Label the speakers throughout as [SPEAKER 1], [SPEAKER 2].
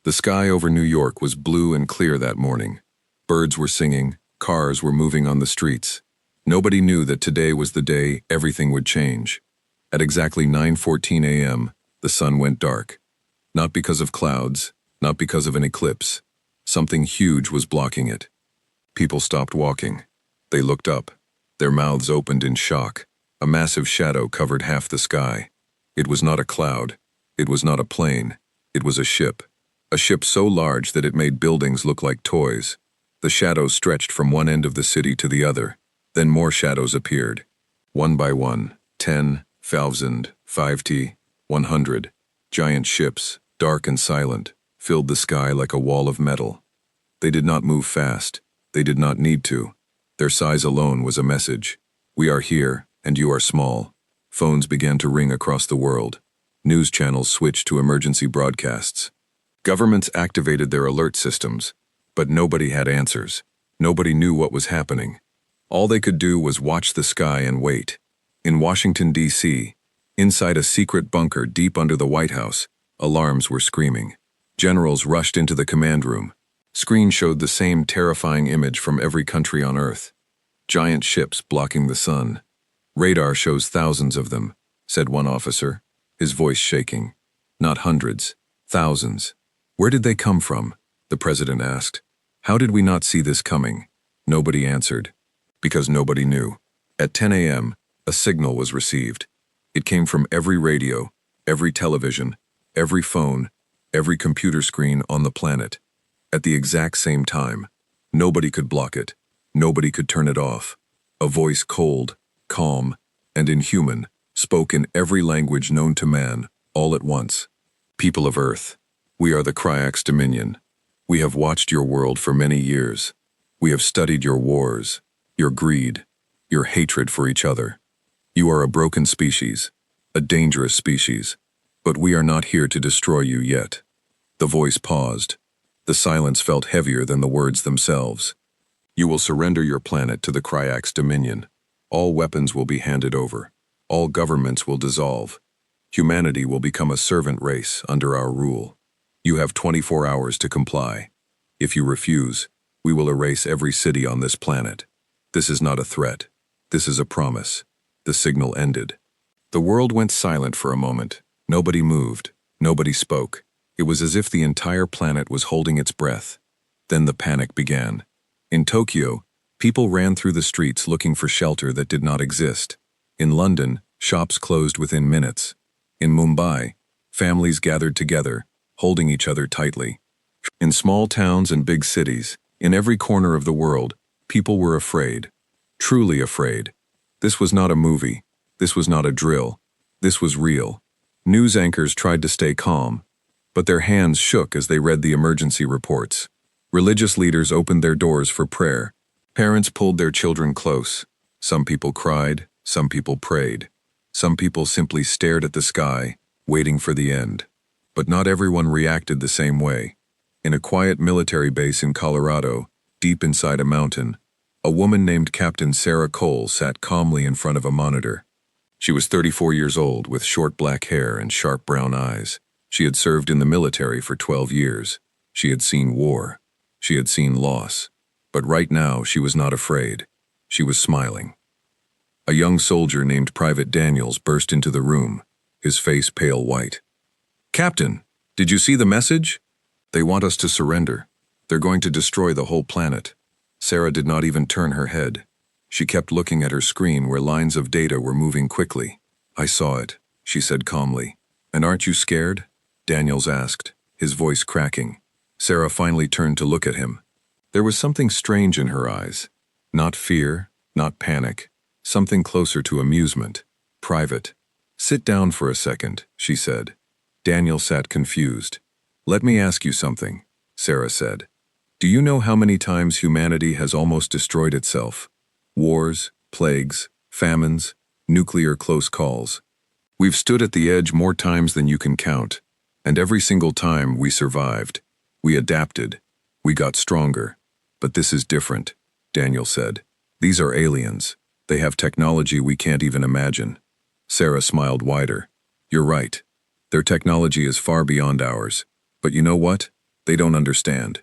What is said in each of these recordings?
[SPEAKER 1] The sky over New York was blue and clear that morning. Birds were singing, cars were moving on the streets. Nobody knew that today was the day everything would change. At exactly 9:14 a.m., the sun went dark. Not because of clouds, not because of an eclipse. Something huge was blocking it. People stopped walking. They looked up. Their mouths opened in shock. A massive shadow covered half the sky. It was not a cloud. It was not a plane. It was a ship. A ship so large that it made buildings look like toys. The shadows stretched from one end of the city to the other. Then more shadows appeared. One by one, 10,000, 50, 100. Giant ships, dark and silent, filled the sky like a wall of metal. They did not move fast. They did not need to. Their size alone was a message. We are here, and you are small. Phones began to ring across the world. News channels switched to emergency broadcasts. Governments activated their alert systems, but nobody had answers. Nobody knew what was happening. All they could do was watch the sky and wait. In Washington, D.C., inside a secret bunker deep under the White House, alarms were screaming. Generals rushed into the command room. Screens showed the same terrifying image from every country on Earth. Giant ships blocking the sun. Radar shows thousands of them, said one officer, his voice shaking. Not hundreds, thousands. Where did they come from? The president asked. How did we not see this coming? Nobody answered. Because nobody knew. At 10 a.m., a signal was received. It came from every radio, every television, every phone, every computer screen on the planet. At the exact same time. Nobody could block it. Nobody could turn it off. A voice cold, calm, and inhuman, spoke in every language known to man, all at once. People of Earth, we are the Kryax Dominion. We have watched your world for many years. We have studied your wars, your greed, your hatred for each other. You are a broken species, a dangerous species, but we are not here to destroy you yet. The voice paused. The silence felt heavier than the words themselves. You will surrender your planet to the Kryax Dominion. All weapons will be handed over. All governments will dissolve. Humanity will become a servant race under our rule. You have 24 hours to comply. If you refuse, we will erase every city on this planet. This is not a threat. This is a promise. The signal ended. The world went silent for a moment. Nobody moved. Nobody spoke. It was as if the entire planet was holding its breath. Then the panic began. In Tokyo, people ran through the streets looking for shelter that did not exist. In London, shops closed within minutes. In Mumbai, families gathered together, holding each other tightly. In small towns and big cities, in every corner of the world, people were afraid. Truly afraid. This was not a movie. This was not a drill. This was real. News anchors tried to stay calm, but their hands shook as they read the emergency reports. Religious leaders opened their doors for prayer. Parents pulled their children close. Some people cried, some people prayed. Some people simply stared at the sky, waiting for the end. But not everyone reacted the same way. In a quiet military base in Colorado, deep inside a mountain, a woman named Captain Sarah Cole sat calmly in front of a monitor. She was 34 years old with short black hair and sharp brown eyes. She had served in the military for 12 years. She had seen war. She had seen loss. But right now she was not afraid. She was smiling. A young soldier named Private Daniels burst into the room, his face pale white. "Captain, did you see the message? They want us to surrender. They're going to destroy the whole planet." Sarah did not even turn her head. She kept looking at her screen where lines of data were moving quickly. "I saw it," she said calmly. "And aren't you scared?" Daniels asked, his voice cracking. Sarah finally turned to look at him. There was something strange in her eyes. Not fear, not panic. Something closer to amusement. Private. "Sit down for a second," she said. Daniel sat confused. "Let me ask you something," Sarah said. "Do you know how many times humanity has almost destroyed itself? Wars, plagues, famines, nuclear close calls. We've stood at the edge more times than you can count, and every single time we survived. We adapted. We got stronger. But this is different," Daniel said. "These are aliens. They have technology we can't even imagine." Sarah smiled wider. "You're right. Their technology is far beyond ours. But you know what? They don't understand.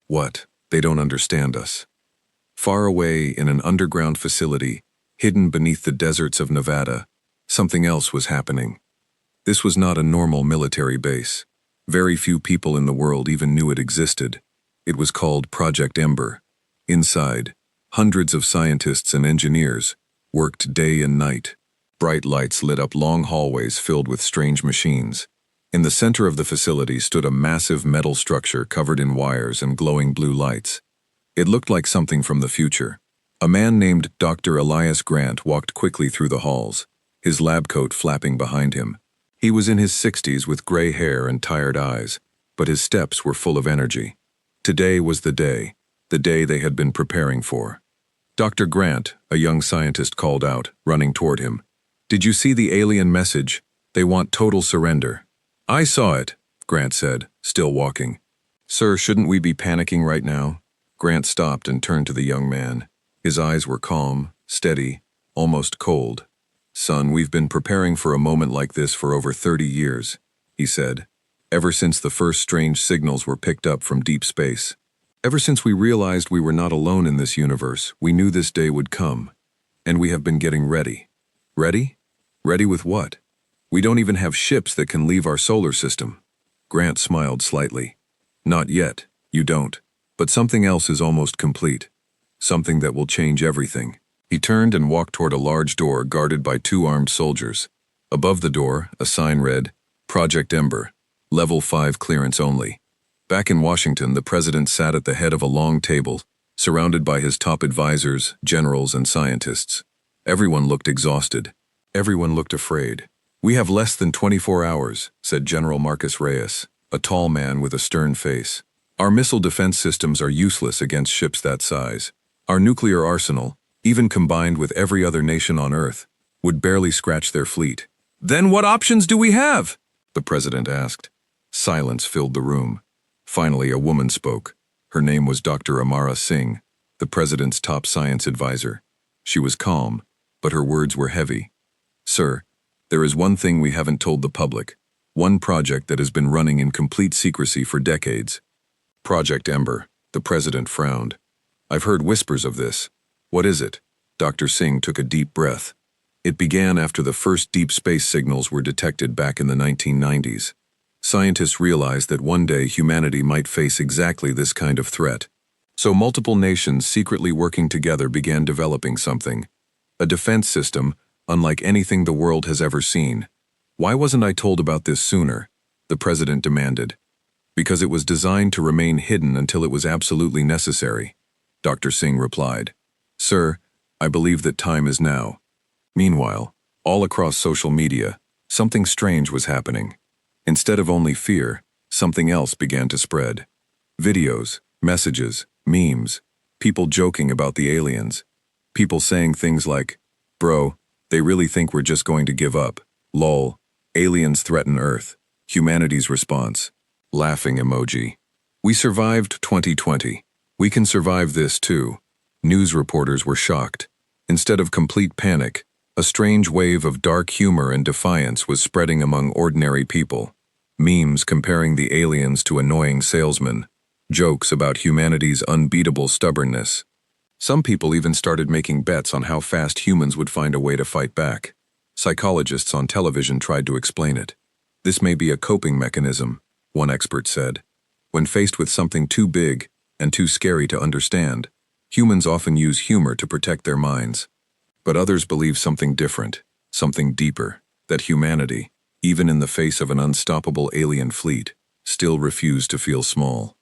[SPEAKER 1] What? They don't understand us. Far away in an underground facility, hidden beneath the deserts of Nevada, something else was happening. This was not a normal military base. Very few people in the world even knew it existed. It was called Project Ember. Inside, hundreds of scientists and engineers worked day and night. Bright lights lit up long hallways filled with strange machines. In the center of the facility stood a massive metal structure covered in wires and glowing blue lights. It looked like something from the future. A man named Dr. Elias Grant walked quickly through the halls, his lab coat flapping behind him. He was in his 60s with gray hair and tired eyes, but his steps were full of energy. Today was the day they had been preparing for. Dr. Grant, a young scientist, called out, running toward him. "Did you see the alien message? They want total surrender." "I saw it," Grant said, still walking. "Sir, shouldn't we be panicking right now?" Grant stopped and turned to the young man. His eyes were calm, steady, almost cold. "Son, we've been preparing for a moment like this for over 30 years, he said. "Ever since the first strange signals were picked up from deep space. Ever since we realized we were not alone in this universe, we knew this day would come. And we have been getting ready." "Ready? Ready with what? We don't even have ships that can leave our solar system." Grant smiled slightly. "Not yet, you don't. But something else is almost complete. Something that will change everything." He turned and walked toward a large door guarded by 2 armed soldiers. Above the door, a sign read, "Project Ember, Level 5 clearance only." Back in Washington, the president sat at the head of a long table, surrounded by his top advisors, generals, and scientists. Everyone looked exhausted. Everyone looked afraid. "We have less than 24 hours, said General Marcus Reyes, a tall man with a stern face. "Our missile defense systems are useless against ships that size. Our nuclear arsenal, even combined with every other nation on Earth, would barely scratch their fleet." "Then what options do we have?" the president asked. Silence filled the room. Finally, a woman spoke. Her name was Dr. Amara Singh, the president's top science advisor. She was calm, but her words were heavy. "Sir, there is one thing we haven't told the public, one project that has been running in complete secrecy for decades. Project Ember." The president frowned. "I've heard whispers of this. What is it?" Dr. Singh took a deep breath. "It began after the first deep space signals were detected back in the 1990s. Scientists realized that one day humanity might face exactly this kind of threat. So multiple nations secretly working together began developing something. A defense system unlike anything the world has ever seen. Why wasn't I told about this sooner?" the president demanded. "Because it was designed to remain hidden until it was absolutely necessary," Dr. Singh replied. "Sir, I believe that time is now." Meanwhile, all across social media, something strange was happening. Instead of only fear, something else began to spread. Videos, messages, memes, people joking about the aliens. People saying things like, "Bro, they really think we're just going to give up. Lol. Aliens threaten Earth. Humanity's response." Laughing emoji. "We survived 2020. We can survive this too." News reporters were shocked. Instead of complete panic, a strange wave of dark humor and defiance was spreading among ordinary people. Memes comparing the aliens to annoying salesmen. Jokes about humanity's unbeatable stubbornness. Some people even started making bets on how fast humans would find a way to fight back. Psychologists on television tried to explain it. "This may be a coping mechanism," one expert said. "When faced with something too big and too scary to understand, humans often use humor to protect their minds." But others believe something different, something deeper, that humanity, even in the face of an unstoppable alien fleet, still refused to feel small.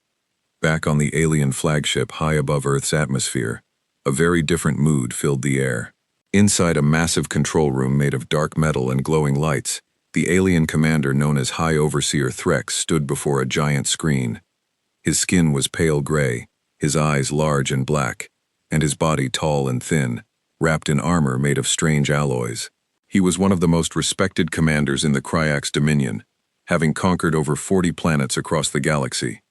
[SPEAKER 1] Back on the alien flagship high above Earth's atmosphere, a very different mood filled the air. Inside a massive control room made of dark metal and glowing lights, the alien commander known as High Overseer Threx stood before a giant screen. His skin was pale gray, his eyes large and black, and his body tall and thin, wrapped in armor made of strange alloys. He was one of the most respected commanders in the Kryax Dominion, having conquered over 40 planets across the galaxy.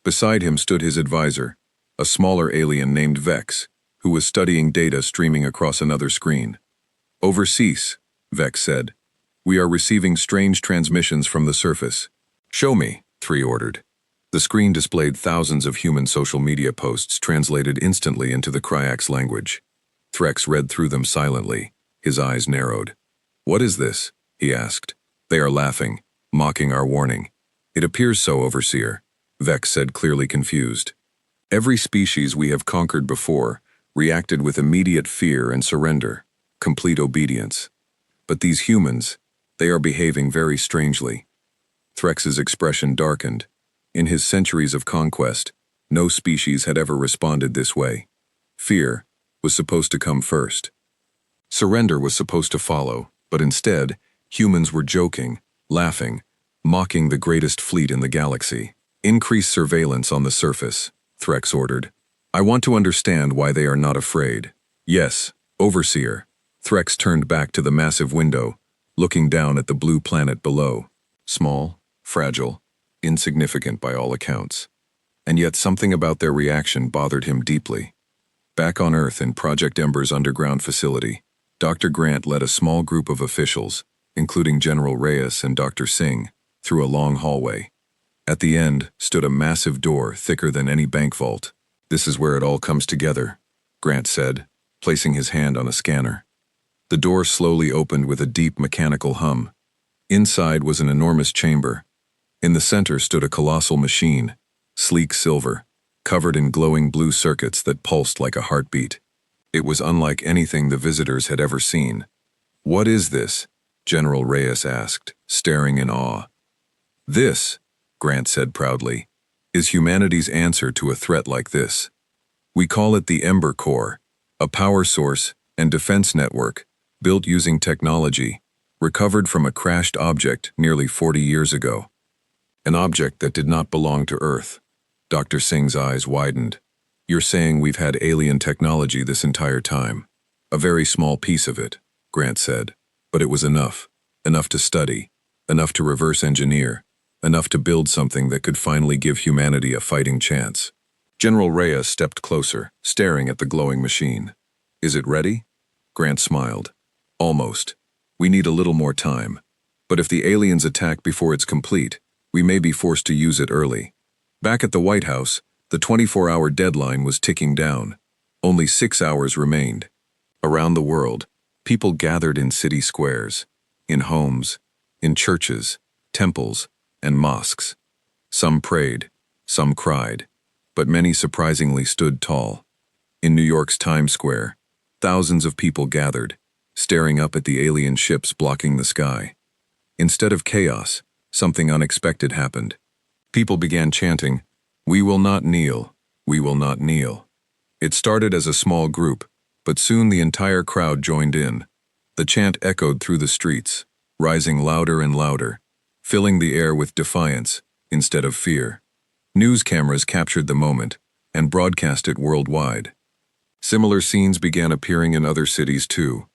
[SPEAKER 1] Beside him stood his advisor, a smaller alien named Vex, who was studying data streaming across another screen. "Overseas," Vex said. "We are receiving strange transmissions from the surface." "Show me," 3 ordered. The screen displayed thousands of human social media posts translated instantly into the Kryak's language. Threx read through them silently, his eyes narrowed. "What is this?" he asked. "They are laughing, mocking our warning." "It appears so, Overseer," Vex said, clearly confused. "Every species we have conquered before reacted with immediate fear and surrender, complete obedience. But these humans, they are behaving very strangely." Threx's expression darkened. In his centuries of conquest, no species had ever responded this way. Fear was supposed to come first. Surrender was supposed to follow, but instead, humans were joking, laughing, mocking the greatest fleet in the galaxy. "Increase surveillance on the surface," Threx ordered. "I want to understand why they are not afraid." "Yes, Overseer." Threx turned back to the massive window, looking down at the blue planet below. Small, fragile, insignificant by all accounts. And yet something about their reaction bothered him deeply. Back on Earth in Project Ember's underground facility, Dr. Grant led a small group of officials, including General Reyes and Dr. Singh, through a long hallway. At the end stood a massive door thicker than any bank vault. "This is where it all comes together," Grant said, placing his hand on a scanner. The door slowly opened with a deep mechanical hum. Inside was an enormous chamber. In the center stood a colossal machine, sleek silver, covered in glowing blue circuits that pulsed like a heartbeat. It was unlike anything the visitors had ever seen. "What is this?" General Reyes asked, staring in awe. "This," Grant said proudly, "is humanity's answer to a threat like this. We call it the Ember Core, a power source and defense network built using technology recovered from a crashed object nearly 40 years ago. An object that did not belong to Earth." Dr. Singh's eyes widened. "You're saying we've had alien technology this entire time?" "A very small piece of it," Grant said. "But it was enough. Enough to study. Enough to reverse engineer. Enough to build something that could finally give humanity a fighting chance." General Reyes stepped closer, staring at the glowing machine. "Is it ready?" Grant smiled. "Almost. We need a little more time. But if the aliens attack before it's complete, we may be forced to use it early." Back at the White House, the 24-hour deadline was ticking down. Only 6 hours remained. Around the world, people gathered in city squares, in homes, in churches, temples, and mosques. Some prayed, some cried, but many surprisingly stood tall. In New York's Times Square, thousands of people gathered, staring up at the alien ships blocking the sky. Instead of chaos, something unexpected happened. People began chanting, "We will not kneel, we will not kneel." It started as a small group, but soon the entire crowd joined in. The chant echoed through the streets, rising louder and louder, filling the air with defiance instead of fear. News cameras captured the moment and broadcast it worldwide. Similar scenes began appearing in other cities too.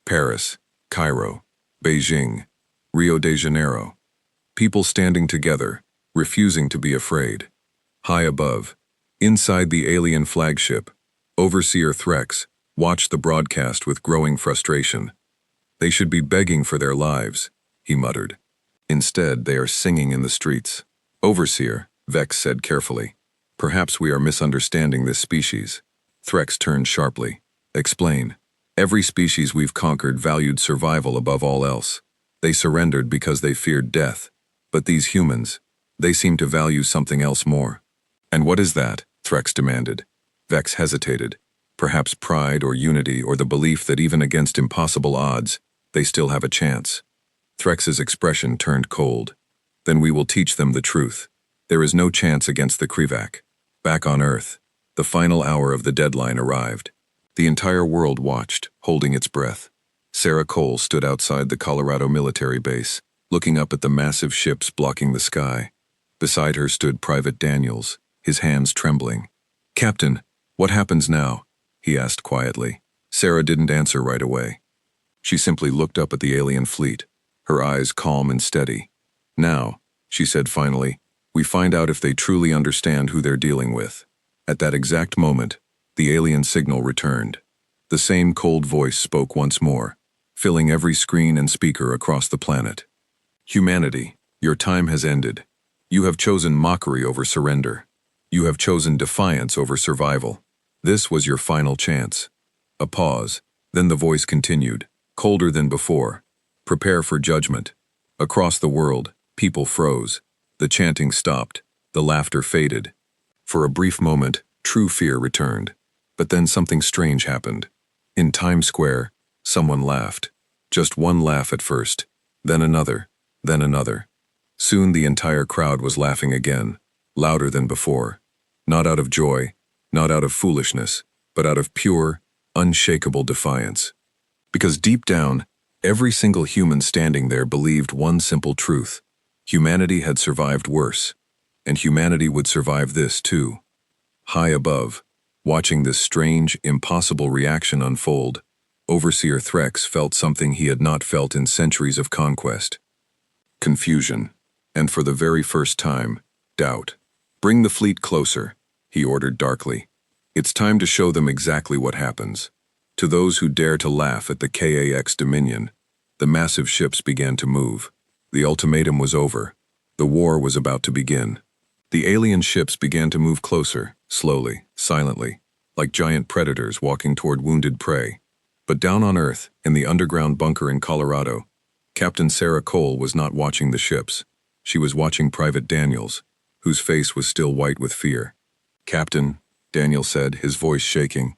[SPEAKER 1] Paris, Cairo, Beijing, Rio de Janeiro. People standing together, refusing to be afraid. High above, inside the alien flagship, Overseer Threx watched the broadcast with growing frustration. "They should be begging for their lives," he muttered. "Instead, they are singing in the streets." "Overseer," Vex said carefully, "perhaps we are misunderstanding this species." Threx turned sharply. "Explain." "Every species we've conquered valued survival above all else. They surrendered because they feared death. But these humans, they seem to value something else more." "And what is that?" Threx demanded. Vex hesitated. Perhaps pride or unity or the belief that even against impossible odds, they still have a chance. Threx's expression turned cold. "Then we will teach them the truth. There is no chance against the Kryvak." Back on Earth, the final hour of the deadline arrived. The entire world watched, holding its breath. Sarah Cole stood outside the Colorado military base, looking up at the massive ships blocking the sky. Beside her stood Private Daniels, his hands trembling. "Captain, what happens now?" he asked quietly. Sarah didn't answer right away. She simply looked up at the alien fleet, her eyes calm and steady. "Now," she said finally, "we find out if they truly understand who they're dealing with." At that exact moment, the alien signal returned. The same cold voice spoke once more, filling every screen and speaker across the planet. "Humanity, your time has ended. You have chosen mockery over surrender. You have chosen defiance over survival. This was your final chance. A pause, then the voice continued, colder than before. Prepare for judgment. Across the world, people froze. The chanting stopped. The laughter faded. For a brief moment, true fear returned. But then something strange happened. In Times Square, someone laughed. Just one laugh at first, then another, then another. Soon the entire crowd was laughing again, louder than before. Not out of joy, not out of foolishness, but out of pure, unshakable defiance. Because deep down, every single human standing there believed one simple truth. Humanity had survived worse, and humanity would survive this too. High above, watching this strange, impossible reaction unfold, Overseer Threx felt something he had not felt in centuries of conquest. Confusion, and for the very first time, doubt. Bring the fleet closer, he ordered darkly. It's time to show them exactly what happens. To those who dare to laugh at the KAX Dominion, the massive ships began to move. The ultimatum was over. The war was about to begin. The alien ships began to move closer, slowly, silently, like giant predators walking toward wounded prey. But down on Earth, in the underground bunker in Colorado, Captain Sarah Cole was not watching the ships. She was watching Private Daniels, whose face was still white with fear. "Captain," Daniel said, his voice shaking,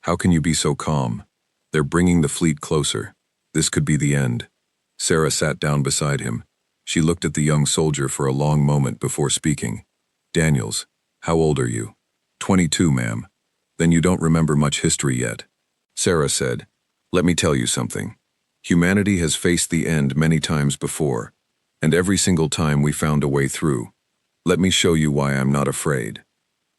[SPEAKER 1] "how can you be so calm? They're bringing the fleet closer. This could be the end." Sarah sat down beside him. She looked at the young soldier for a long moment before speaking. "Daniels, how old are you?" 22, ma'am. "Then you don't remember much history yet." Sarah said, "Let me tell you something. Humanity has faced the end many times before, and every single time we found a way through. Let me show you why I'm not afraid."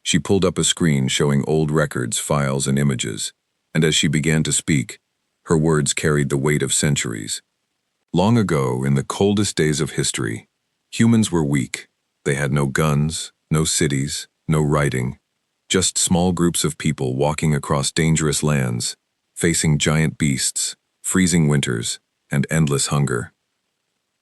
[SPEAKER 1] She pulled up a screen showing old records, files, and images, and as she began to speak, her words carried the weight of centuries. Long ago, in the coldest days of history, humans were weak. They had no guns, no cities, no writing, just small groups of people walking across dangerous lands, facing giant beasts, freezing winters, and endless hunger.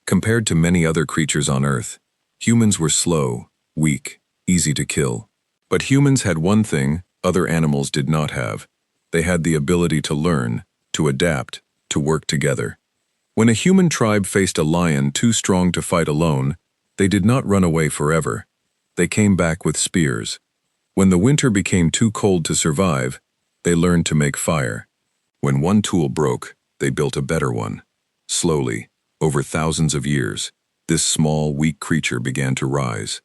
[SPEAKER 1] Compared to many other creatures on Earth, humans were slow, weak, easy to kill. But humans had one thing other animals did not have. They had the ability to learn, to adapt, to work together. When a human tribe faced a lion too strong to fight alone, they did not run away forever. They came back with spears. When the winter became too cold to survive, they learned to make fire. When one tool broke, they built a better one. Slowly, over thousands of years, this small, weak creature began to rise.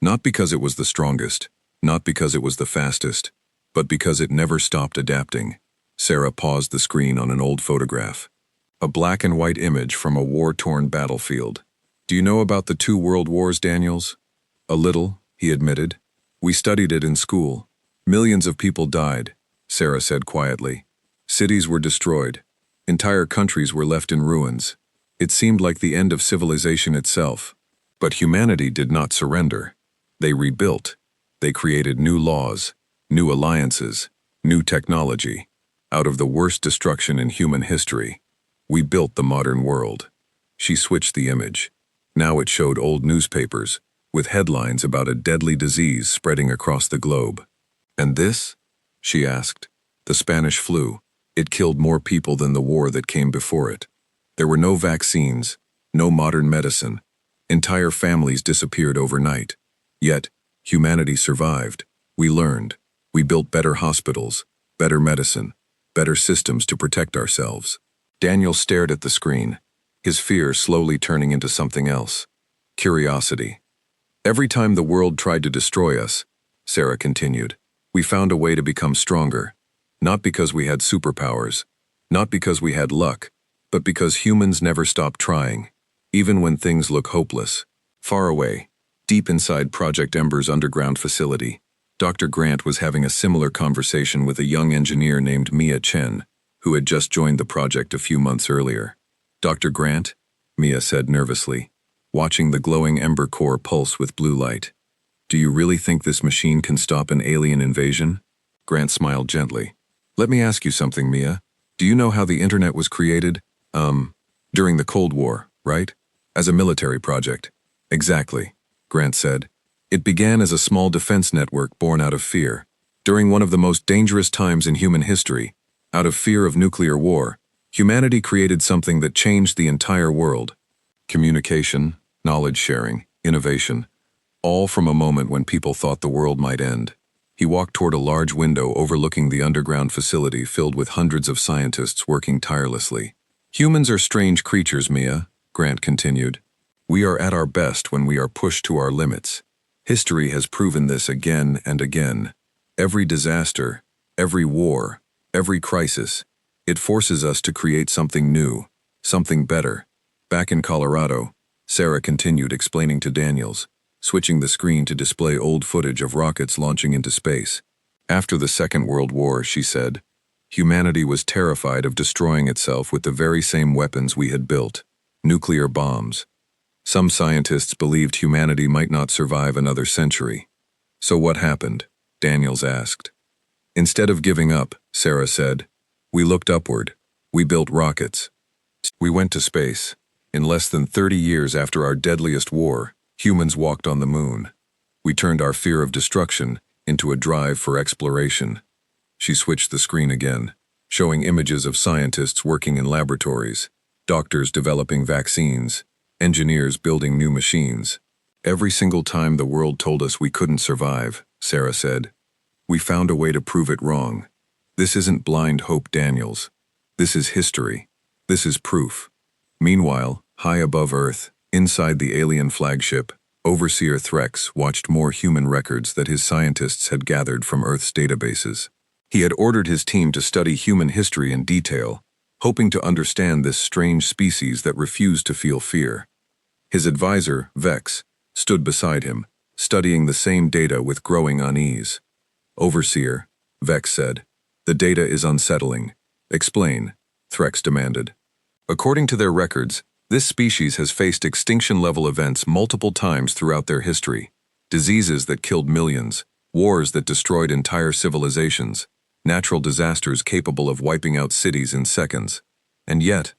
[SPEAKER 1] Not because it was the strongest, not because it was the fastest, but because it never stopped adapting. Sarah paused the screen on an old photograph. A black and white image from a war-torn battlefield. "Do you know about the 2 world wars, Daniels?" "A little," he admitted. "We studied it in school. Millions of people died," Sarah said quietly. "Cities were destroyed. Entire countries were left in ruins. It seemed like the end of civilization itself. But humanity did not surrender. They rebuilt. They created new laws, new alliances, new technology. Out of the worst destruction in human history, we built the modern world." She switched the image. Now it showed old newspapers, with headlines about a deadly disease spreading across the globe. "And this?" she asked. "The Spanish flu. It killed more people than the war that came before it. There were no vaccines, no modern medicine. Entire families disappeared overnight. Yet, humanity survived. We learned. We built better hospitals, better medicine, better systems to protect ourselves." Daniel stared at the screen, his fear slowly turning into something else. Curiosity. "Every time the world tried to destroy us," Sarah continued, "we found a way to become stronger. Not because we had superpowers, not because we had luck, but because humans never stopped trying, even when things look hopeless." Far away, deep inside Project Ember's underground facility, Dr. Grant was having a similar conversation with a young engineer named Mia Chen, who had just joined the project a few months earlier. "Dr. Grant," Mia said nervously, watching the glowing Ember core pulse with blue light. "Do you really think this machine can stop an alien invasion?" Grant smiled gently. "Let me ask you something, Mia. Do you know how the internet was created? During the Cold War, right? As a military project." "Exactly. Grant said. It began as a small defense network born out of fear. During one of the most dangerous times in human history, out of fear of nuclear war, humanity created something that changed the entire world. Communication, knowledge sharing, innovation, all from a moment when people thought the world might end. He walked toward a large window overlooking the underground facility filled with hundreds of scientists working tirelessly. Humans are strange creatures, Mia, Grant continued. We are at our best when we are pushed to our limits. History has proven this again and again. Every disaster, every war, every crisis, it forces us to create something new, something better. Back in Colorado, Sarah continued explaining to Daniels, switching the screen to display old footage of rockets launching into space. After the Second World War, she said, humanity was terrified of destroying itself with the very same weapons we had built, nuclear bombs. Some scientists believed humanity might not survive another century. So what happened? Daniels asked. Instead of giving up, Sarah said, we looked upward. We built rockets. We went to space. In less than 30 years after our deadliest war, humans walked on the moon. We turned our fear of destruction into a drive for exploration. She switched the screen again, showing images of scientists working in laboratories, doctors developing vaccines, engineers building new machines. Every single time the world told us we couldn't survive, Sarah said, we found a way to prove it wrong. This isn't blind hope, Daniels. This is history. This is proof. Meanwhile, high above Earth, inside the alien flagship, Overseer Threx watched more human records that his scientists had gathered from Earth's databases. He had ordered his team to study human history in detail, hoping to understand this strange species that refused to feel fear. His advisor, Vex, stood beside him, studying the same data with growing unease. Overseer, Vex said, the data is unsettling. Explain, Threx demanded. According to their records, this species has faced extinction-level events multiple times throughout their history. Diseases that killed millions, wars that destroyed entire civilizations, natural disasters capable of wiping out cities in seconds. And yet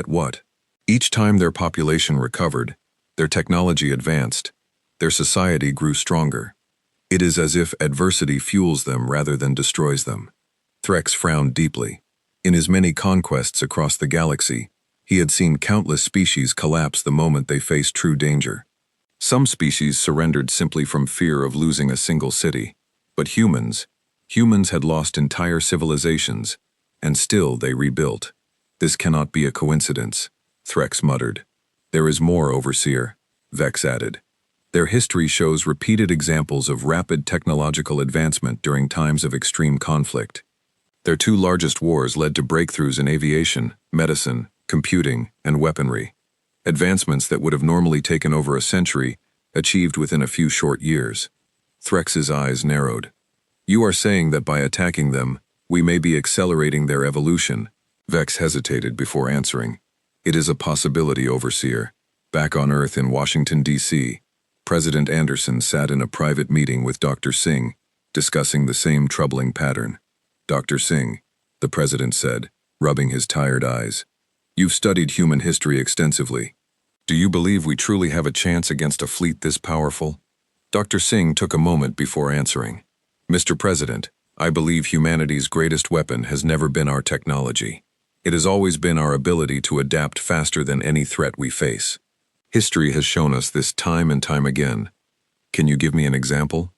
[SPEAKER 1] what? Each time their population recovered, their technology advanced, their society grew stronger. It is as if adversity fuels them rather than destroys them. Threx frowned deeply. In his many conquests across the galaxy, he had seen countless species collapse the moment they faced true danger. Some species surrendered simply from fear of losing a single city. But humans had lost entire civilizations, and still they rebuilt. This cannot be a coincidence, Threx muttered. There is more, Overseer, Vex added. Their history shows repeated examples of rapid technological advancement during times of extreme conflict. Their two largest wars led to breakthroughs in aviation, medicine, computing, and weaponry. Advancements that would have normally taken over a century, achieved within a few short years. Threx's eyes narrowed. You are saying that by attacking them, we may be accelerating their evolution. Vex hesitated before answering. It is a possibility, Overseer. Back on Earth in Washington, D.C., President Anderson sat in a private meeting with Dr. Singh, discussing the same troubling pattern. Dr. Singh, the president said, rubbing his tired eyes. You've studied human history extensively. Do you believe we truly have a chance against a fleet this powerful? Dr. Singh took a moment before answering. Mr. President, I believe humanity's greatest weapon has never been our technology. It has always been our ability to adapt faster than any threat we face. History has shown us this time and time again. Can you give me an example?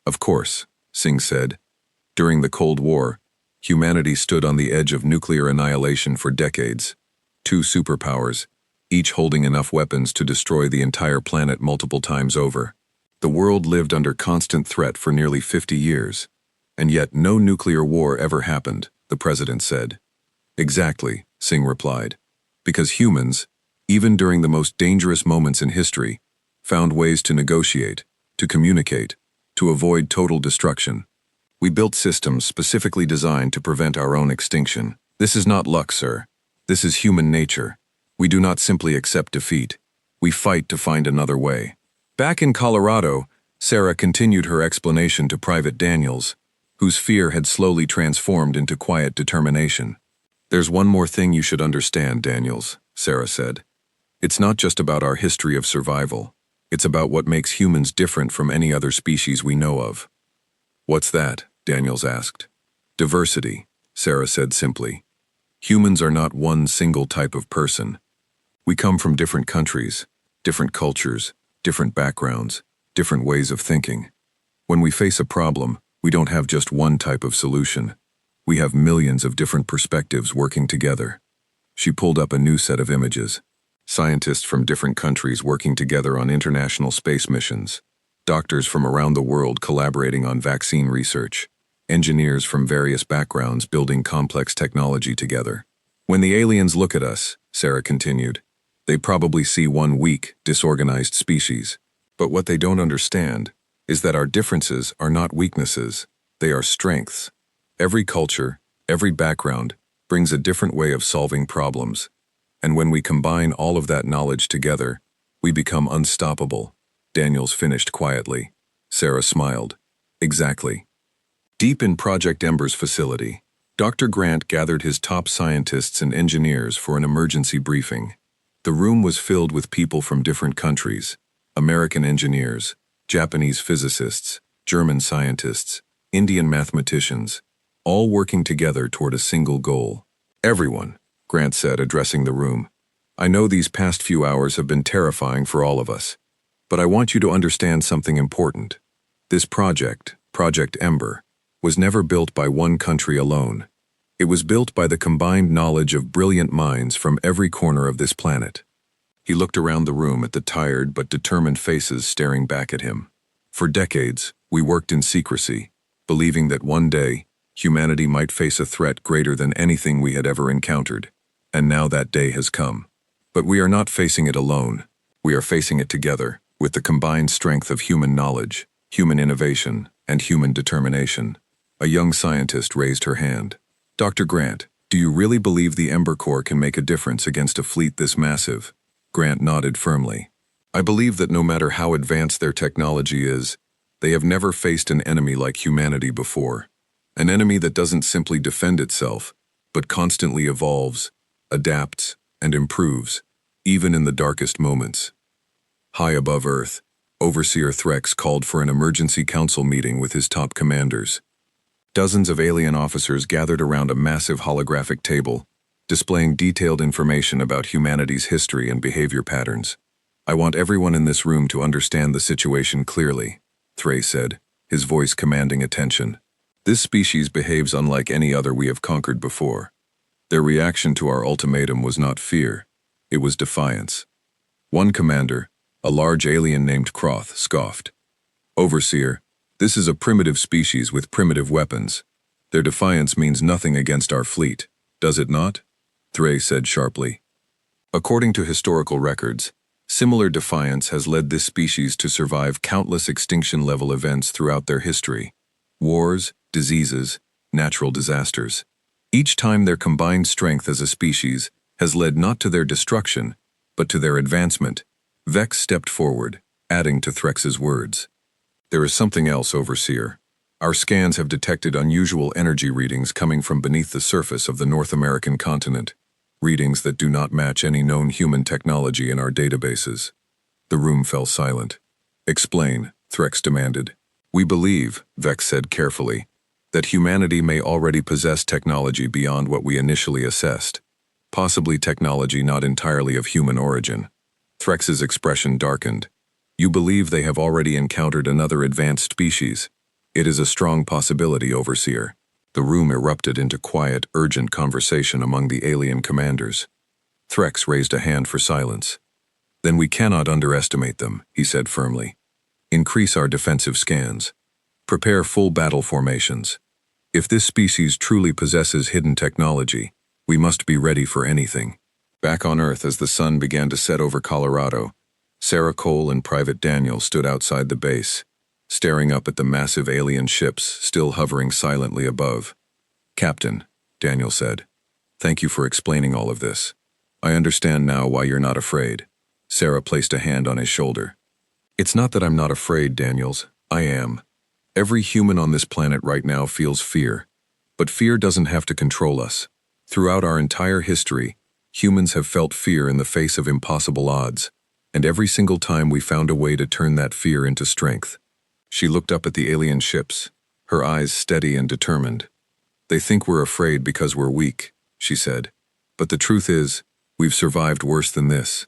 [SPEAKER 1] Of course, Singh said. During the Cold War, humanity stood on the edge of nuclear annihilation for decades. Two superpowers, each holding enough weapons to destroy the entire planet multiple times over. The world lived under constant threat for nearly 50 years. And yet no nuclear war ever happened, the president said. Exactly, Singh replied. Because humans, even during the most dangerous moments in history, found ways to negotiate, to communicate, to avoid total destruction. We built systems specifically designed to prevent our own extinction. This is not luck, sir. This is human nature. We do not simply accept defeat. We fight to find another way. Back in Colorado, Sarah continued her explanation to Private Daniels, whose fear had slowly transformed into quiet determination. There's one more thing you should understand, Daniels, Sarah said. It's not just about our history of survival. It's about what makes humans different from any other species we know of. What's that? Daniels asked. Diversity, Sarah said simply. Humans are not one single type of person. We come from different countries, different cultures, different backgrounds, different ways of thinking. When we face a problem, we don't have just one type of solution. We have millions of different perspectives working together. She pulled up a new set of images. Scientists from different countries working together on international space missions. Doctors from around the world collaborating on vaccine research. Engineers from various backgrounds building complex technology together. When the aliens look at us, Sarah continued, they probably see one weak, disorganized species. But what they don't understand is that our differences are not weaknesses, they are strengths. Every culture, every background, brings a different way of solving problems. And when we combine all of that knowledge together, we become unstoppable. Daniels finished quietly. Sarah smiled. Exactly. Deep in Project Ember's facility, Dr. Grant gathered his top scientists and engineers for an emergency briefing. The room was filled with people from different countries, American engineers, Japanese physicists, German scientists, Indian mathematicians, all working together toward a single goal. Everyone, Grant said, addressing the room. I know these past few hours have been terrifying for all of us, but I want you to understand something important. This project, Project Ember, was never built by one country alone. It was built by the combined knowledge of brilliant minds from every corner of this planet. He looked around the room at the tired but determined faces staring back at him. For decades, we worked in secrecy, believing that one day, humanity might face a threat greater than anything we had ever encountered. And now that day has come. But we are not facing it alone. We are facing it together, with the combined strength of human knowledge, human innovation, and human determination. A young scientist raised her hand. Dr. Grant, do you really believe the Ember Corps can make a difference against a fleet this massive? Grant nodded firmly. I believe that no matter how advanced their technology is, they have never faced an enemy like humanity before. An enemy that doesn't simply defend itself, but constantly evolves, adapts, and improves, even in the darkest moments. High above Earth, Overseer Threx called for an emergency council meeting with his top commanders. Dozens of alien officers gathered around a massive holographic table, displaying detailed information about humanity's history and behavior patterns. I want everyone in this room to understand the situation clearly, Thray said, his voice commanding attention. This species behaves unlike any other we have conquered before. Their reaction to our ultimatum was not fear, it was defiance. One commander, a large alien named Kroth, scoffed. Overseer, this is a primitive species with primitive weapons. Their defiance means nothing against our fleet, does it not? Thray said sharply. According to historical records, similar defiance has led this species to survive countless extinction-level events throughout their history. Wars, diseases, natural disasters. Each time their combined strength as a species has led not to their destruction, but to their advancement. Vex stepped forward, adding to Threx's words. There is something else, Overseer. Our scans have detected unusual energy readings coming from beneath the surface of the North American continent, readings that do not match any known human technology in our databases. The room fell silent. Explain, Threx demanded. We believe, Vex said carefully, that humanity may already possess technology beyond what we initially assessed, possibly technology not entirely of human origin. Threx's expression darkened. You believe they have already encountered another advanced species. It is a strong possibility, Overseer. The room erupted into quiet, urgent conversation among the alien commanders. Threx raised a hand for silence. Then we cannot underestimate them, he said firmly. Increase our defensive scans. Prepare full battle formations. If this species truly possesses hidden technology, we must be ready for anything. Back on Earth, as the sun began to set over Colorado, Sarah Cole and Private Daniel stood outside the base, staring up at the massive alien ships still hovering silently above. Captain, Daniel said, thank you for explaining all of this. I understand now why you're not afraid. Sarah placed a hand on his shoulder. It's not that I'm not afraid, Daniels. I am. Every human on this planet right now feels fear. But fear doesn't have to control us. Throughout our entire history, humans have felt fear in the face of impossible odds. And every single time we found a way to turn that fear into strength. She looked up at the alien ships, her eyes steady and determined. They think we're afraid because we're weak, she said. But the truth is, we've survived worse than this.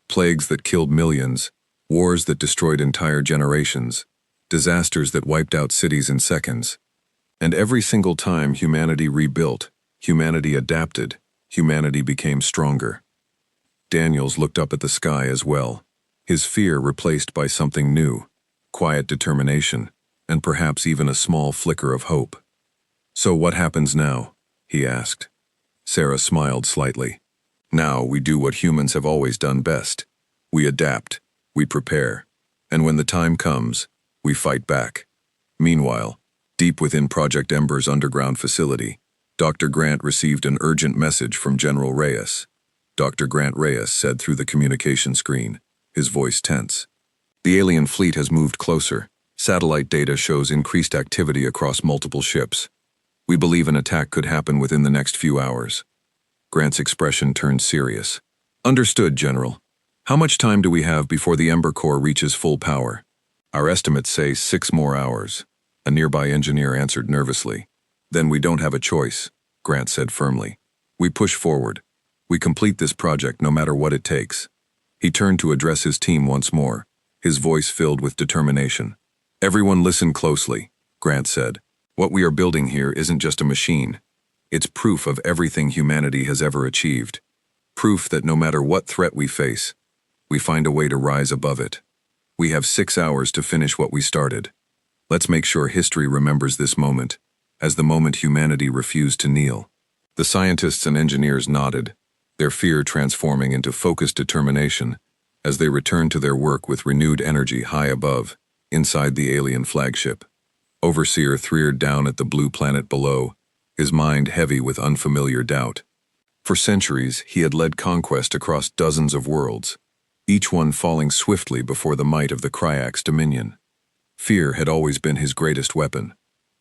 [SPEAKER 1] Plagues that killed millions, wars that destroyed entire generations, disasters that wiped out cities in seconds. And every single time humanity rebuilt, humanity adapted, humanity became stronger. Daniels looked up at the sky as well, his fear replaced by something new, quiet determination, and perhaps even a small flicker of hope. "So what happens now?" he asked. Sarah smiled slightly. "Now we do what humans have always done best. We adapt, we prepare, and when the time comes, we fight back." Meanwhile, deep within Project Ember's underground facility, Dr. Grant received an urgent message from General Reyes. Dr. Grant Reyes said through the communication screen, his voice tense. "The alien fleet has moved closer. Satellite data shows increased activity across multiple ships. We believe an attack could happen within the next few hours." Grant's expression turned serious. "Understood, General. How much time do we have before the Ember Core reaches full power?" "Our estimates say 6 more hours," a nearby engineer answered nervously. "Then we don't have a choice," Grant said firmly. "We push forward. We complete this project no matter what it takes." He turned to address his team once more, his voice filled with determination. "Everyone listen closely," Grant said. "What we are building here isn't just a machine. It's proof of everything humanity has ever achieved. Proof that no matter what threat we face, we find a way to rise above it. We have 6 hours to finish what we started. Let's make sure history remembers this moment, as the moment humanity refused to kneel." The scientists and engineers nodded, their fear transforming into focused determination as they returned to their work with renewed energy high above, inside the alien flagship. Overseer reared down at the blue planet below, his mind heavy with unfamiliar doubt. For centuries, he had led conquest across dozens of worlds, each one falling swiftly before the might of the Kryak's dominion. Fear had always been his greatest weapon,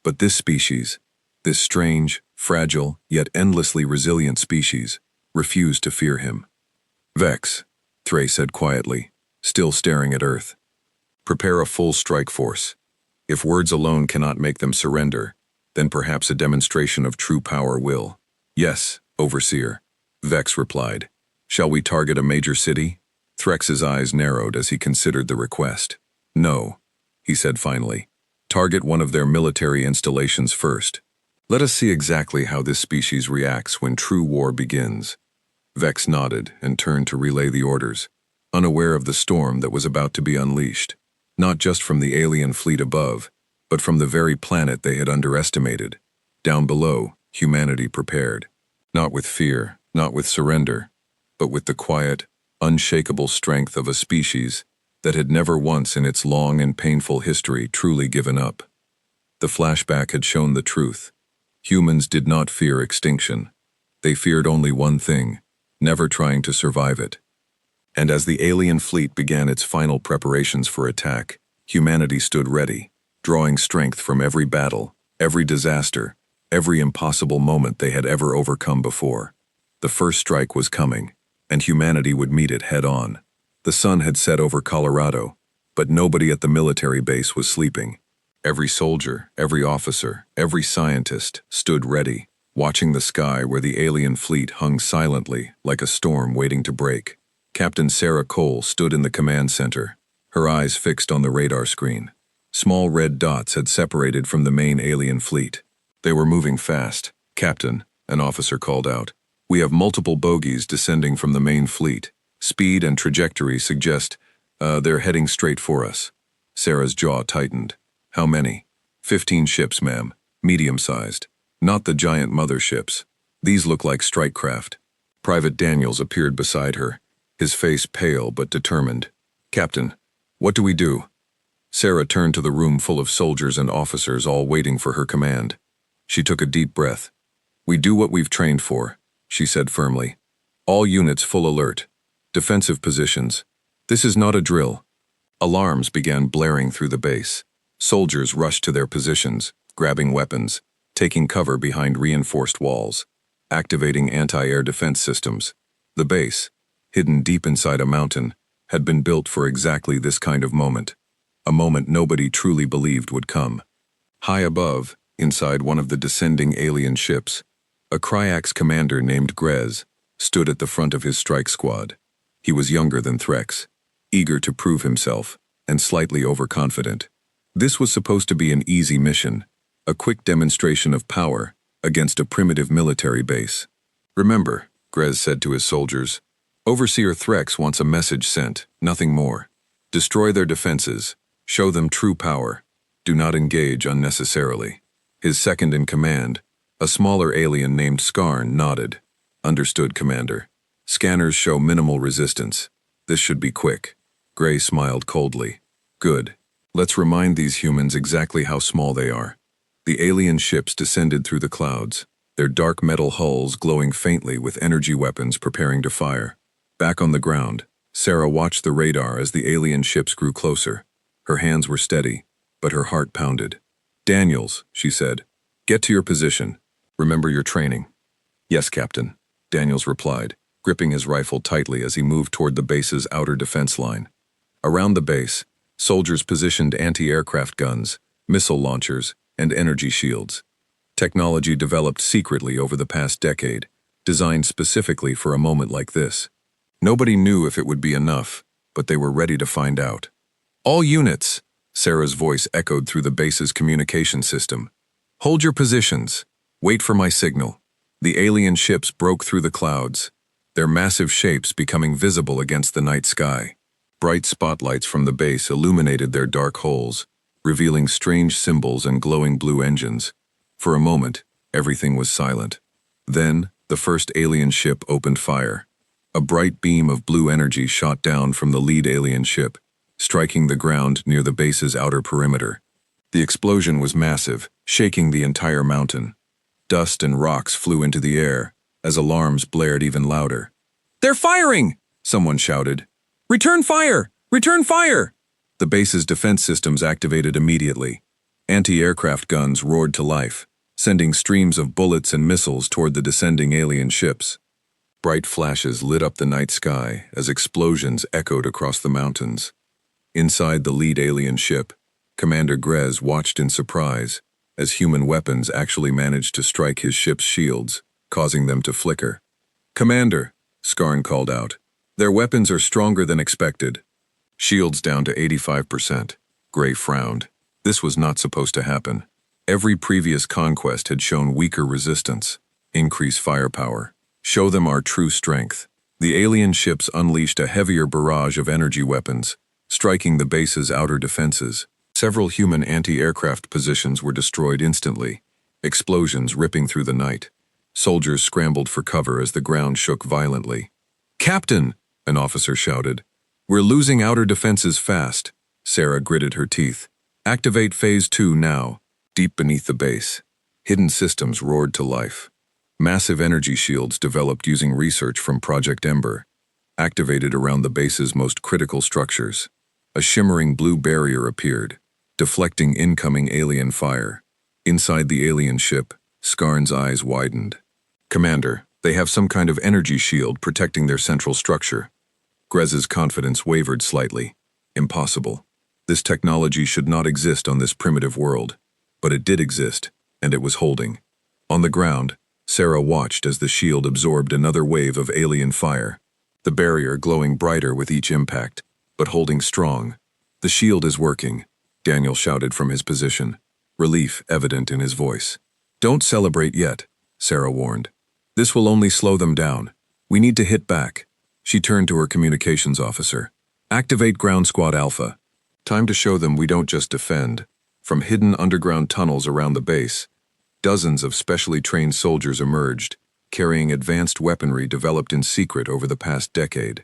[SPEAKER 1] but this species, this strange, fragile, yet endlessly resilient species, refused to fear him. "Vex," Thray said quietly, still staring at Earth. "Prepare a full strike force. If words alone cannot make them surrender, then perhaps a demonstration of true power will." "Yes, Overseer," Vex replied. "Shall we target a major city?" Threx's eyes narrowed as he considered the request. "No," he said finally. "Target one of their military installations first. Let us see exactly how this species reacts when true war begins." Vex nodded and turned to relay the orders, unaware of the storm that was about to be unleashed, not just from the alien fleet above, but from the very planet they had underestimated. Down below, humanity prepared. Not with fear, not with surrender, but with the quiet, unshakable strength of a species that had never once in its long and painful history truly given up. The flashback had shown the truth. Humans did not fear extinction. They feared only one thing, never trying to survive it. And as the alien fleet began its final preparations for attack, humanity stood ready, drawing strength from every battle, every disaster, every impossible moment they had ever overcome before. The first strike was coming, and humanity would meet it head-on. The sun had set over Colorado, but nobody at the military base was sleeping. Every soldier, every officer, every scientist stood ready, watching the sky where the alien fleet hung silently like a storm waiting to break. Captain Sarah Cole stood in the command center, her eyes fixed on the radar screen. Small red dots had separated from the main alien fleet. They were moving fast. "Captain," an officer called out, "we have multiple bogies descending from the main fleet. Speed and trajectory suggest they're heading straight for us." Sarah's jaw tightened. "How many?" 15 ships, ma'am. Medium-sized. Not the giant motherships. These look like strike craft." Private Daniels appeared beside her, his face pale but determined. "Captain, what do we do?" Sarah turned to the room full of soldiers and officers all waiting for her command. She took a deep breath. "We do what we've trained for," she said firmly. "All units full alert. Defensive positions. This is not a drill." Alarms began blaring through the base. Soldiers rushed to their positions, grabbing weapons, taking cover behind reinforced walls, activating anti-air defense systems. The base, hidden deep inside a mountain, had been built for exactly this kind of moment, a moment nobody truly believed would come. High above, inside one of the descending alien ships, a Cryax commander named Grez stood at the front of his strike squad. He was younger than Threx, eager to prove himself, and slightly overconfident. This was supposed to be an easy mission, a quick demonstration of power against a primitive military base. "Remember," Grez said to his soldiers, "Overseer Threx wants a message sent, nothing more. Destroy their defenses, show them true power. Do not engage unnecessarily." His second in command, a smaller alien named Skarn, nodded. "Understood, Commander. Scanners show minimal resistance. This should be quick." Gray smiled coldly. "Good. Let's remind these humans exactly how small they are." The alien ships descended through the clouds, their dark metal hulls glowing faintly with energy weapons preparing to fire. Back on the ground, Sarah watched the radar as the alien ships grew closer. Her hands were steady, but her heart pounded. "Daniels," she said, "get to your position. Remember your training." "Yes, Captain," Daniels replied, gripping his rifle tightly as he moved toward the base's outer defense line. Around the base, soldiers positioned anti-aircraft guns, missile launchers, and energy shields. Technology developed secretly over the past decade, designed specifically for a moment like this. Nobody knew if it would be enough, but they were ready to find out. "All units," Sarah's voice echoed through the base's communication system. "Hold your positions. Wait for my signal." The alien ships broke through the clouds, their massive shapes becoming visible against the night sky. Bright spotlights from the base illuminated their dark holes, revealing strange symbols and glowing blue engines. For a moment, everything was silent. Then, the first alien ship opened fire. A bright beam of blue energy shot down from the lead alien ship, striking the ground near the base's outer perimeter. The explosion was massive, shaking the entire mountain. Dust and rocks flew into the air, as alarms blared even louder. "They're firing!" someone shouted. "Return fire! Return fire!" The base's defense systems activated immediately. Anti-aircraft guns roared to life, sending streams of bullets and missiles toward the descending alien ships. Bright flashes lit up the night sky as explosions echoed across the mountains. Inside the lead alien ship, Commander Grez watched in surprise as human weapons actually managed to strike his ship's shields, causing them to flicker. "Commander," Skarn called out, "their weapons are stronger than expected." "Shields down to 85%. Gray frowned. This was not supposed to happen. Every previous conquest had shown weaker resistance. Increase firepower. Show them our true strength. The alien ships unleashed a heavier barrage of energy weapons, striking the base's outer defenses. Several human anti-aircraft positions were destroyed instantly, explosions ripping through the night. Soldiers scrambled for cover as the ground shook violently. "Captain!" an officer shouted. "We're losing outer defenses fast." Sarah gritted her teeth. "Activate Phase 2 now." Deep beneath the base, hidden systems roared to life. Massive energy shields developed using research from Project Ember, activated around the base's most critical structures. A shimmering blue barrier appeared, deflecting incoming alien fire. Inside the alien ship, Skarn's eyes widened. "Commander, they have some kind of energy shield protecting their central structure." Grez's confidence wavered slightly. Impossible. This technology should not exist on this primitive world. But it did exist, and it was holding. On the ground, Sarah watched as the shield absorbed another wave of alien fire, the barrier glowing brighter with each impact, but holding strong. "The shield is working," Daniel shouted from his position, relief evident in his voice. "Don't celebrate yet," Sarah warned. "This will only slow them down. We need to hit back." She turned to her communications officer. "Activate Ground Squad Alpha. Time to show them we don't just defend." From hidden underground tunnels around the base, dozens of specially trained soldiers emerged, carrying advanced weaponry developed in secret over the past decade.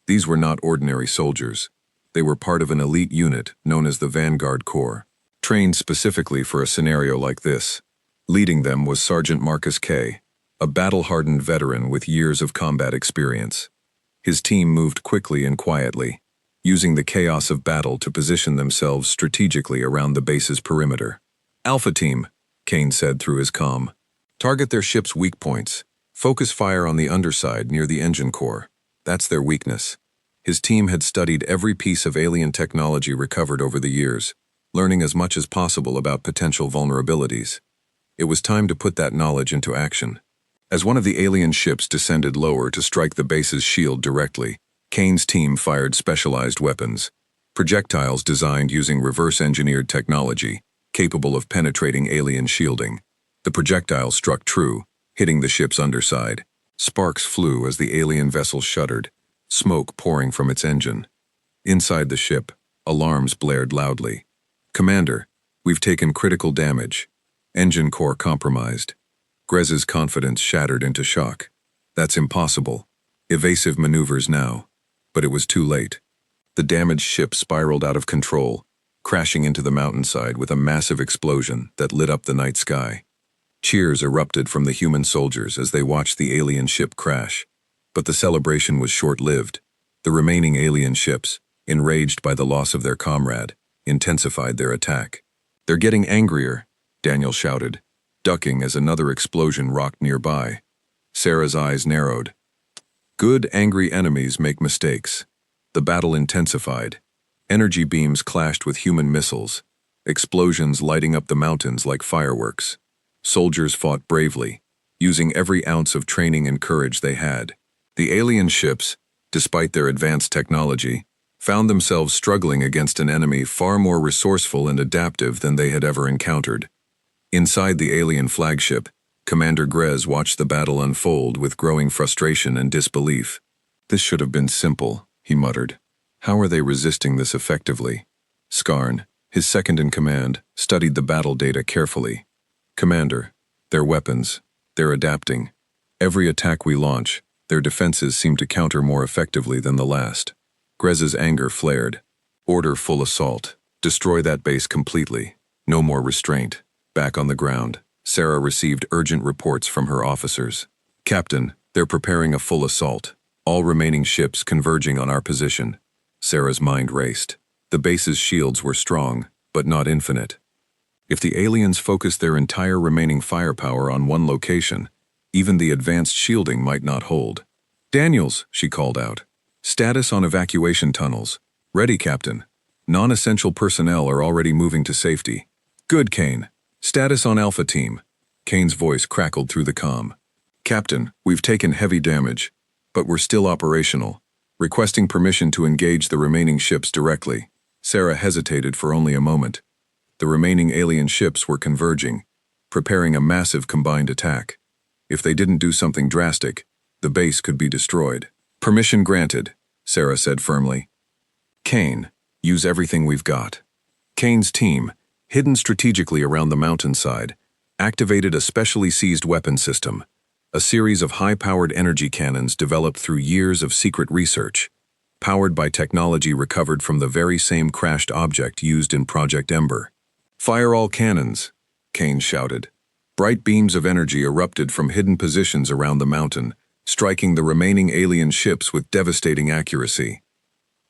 [SPEAKER 1] These were not ordinary soldiers. They were part of an elite unit known as the Vanguard Corps, trained specifically for a scenario like this. Leading them was Sergeant Marcus K., a battle-hardened veteran with years of combat experience. His team moved quickly and quietly, using the chaos of battle to position themselves strategically around the base's perimeter. "Alpha Team," Kane said through his comm. "Target their ship's weak points. Focus fire on the underside near the engine core. That's their weakness. His team had studied every piece of alien technology recovered over the years, learning as much as possible about potential vulnerabilities. It was time to put that knowledge into action. As one of the alien ships descended lower to strike the base's shield directly, Kane's team fired specialized weapons, projectiles designed using reverse-engineered technology, capable of penetrating alien shielding. The projectile struck true, hitting the ship's underside. Sparks flew as the alien vessel shuddered, smoke pouring from its engine. Inside the ship, alarms blared loudly. "Commander, we've taken critical damage. Engine core compromised." Grez's confidence shattered into shock. "That's impossible. Evasive maneuvers now." But it was too late. The damaged ship spiraled out of control, crashing into the mountainside with a massive explosion that lit up the night sky. Cheers erupted from the human soldiers as they watched the alien ship crash. But the celebration was short-lived. The remaining alien ships, enraged by the loss of their comrade, intensified their attack. "They're getting angrier," Daniel shouted, ducking as another explosion rocked nearby. Sarah's eyes narrowed. Good, angry enemies make mistakes. The battle intensified. Energy beams clashed with human missiles, explosions lighting up the mountains like fireworks. Soldiers fought bravely, using every ounce of training and courage they had. The alien ships, despite their advanced technology, found themselves struggling against an enemy far more resourceful and adaptive than they had ever encountered. Inside the alien flagship, Commander Grez watched the battle unfold with growing frustration and disbelief. "This should have been simple," he muttered. "How are they resisting this effectively?" Skarn, his second-in-command, studied the battle data carefully. "Commander, their weapons, they're adapting. Every attack we launch, their defenses seem to counter more effectively than the last." Grez's anger flared. "Order full assault. Destroy that base completely. No more restraint." Back on the ground, Sarah received urgent reports from her officers. "Captain, they're preparing a full assault. All remaining ships converging on our position." Sarah's mind raced. The base's shields were strong, but not infinite. If the aliens focused their entire remaining firepower on one location, even the advanced shielding might not hold. "Daniels," she called out. "Status on evacuation tunnels. Ready, Captain. Non-essential personnel are already moving to safety." "Good, Kane. Status on Alpha Team." Kane's voice crackled through the comm. "Captain, we've taken heavy damage, but we're still operational. Requesting permission to engage the remaining ships directly." Sarah hesitated for only a moment. The remaining alien ships were converging, preparing a massive combined attack. If they didn't do something drastic, the base could be destroyed. "Permission granted," Sarah said firmly. "Kane, use everything we've got." Kane's team, hidden strategically around the mountainside, activated a specially seized weapon system, a series of high-powered energy cannons developed through years of secret research, powered by technology recovered from the very same crashed object used in Project Ember. "Fire all cannons," Kane shouted. Bright beams of energy erupted from hidden positions around the mountain, striking the remaining alien ships with devastating accuracy.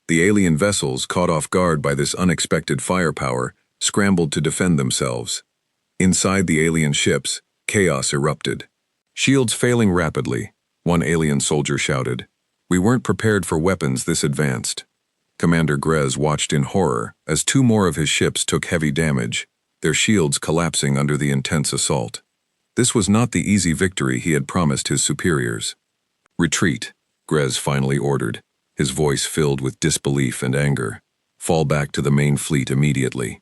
[SPEAKER 1] The alien vessels, caught off guard by this unexpected firepower, scrambled to defend themselves. Inside the alien ships, chaos erupted. "Shields failing rapidly," one alien soldier shouted. "We weren't prepared for weapons this advanced." Commander Grez watched in horror as two more of his ships took heavy damage, their shields collapsing under the intense assault. This was not the easy victory he had promised his superiors. "Retreat," Grez finally ordered, his voice filled with disbelief and anger. "Fall back to the main fleet immediately."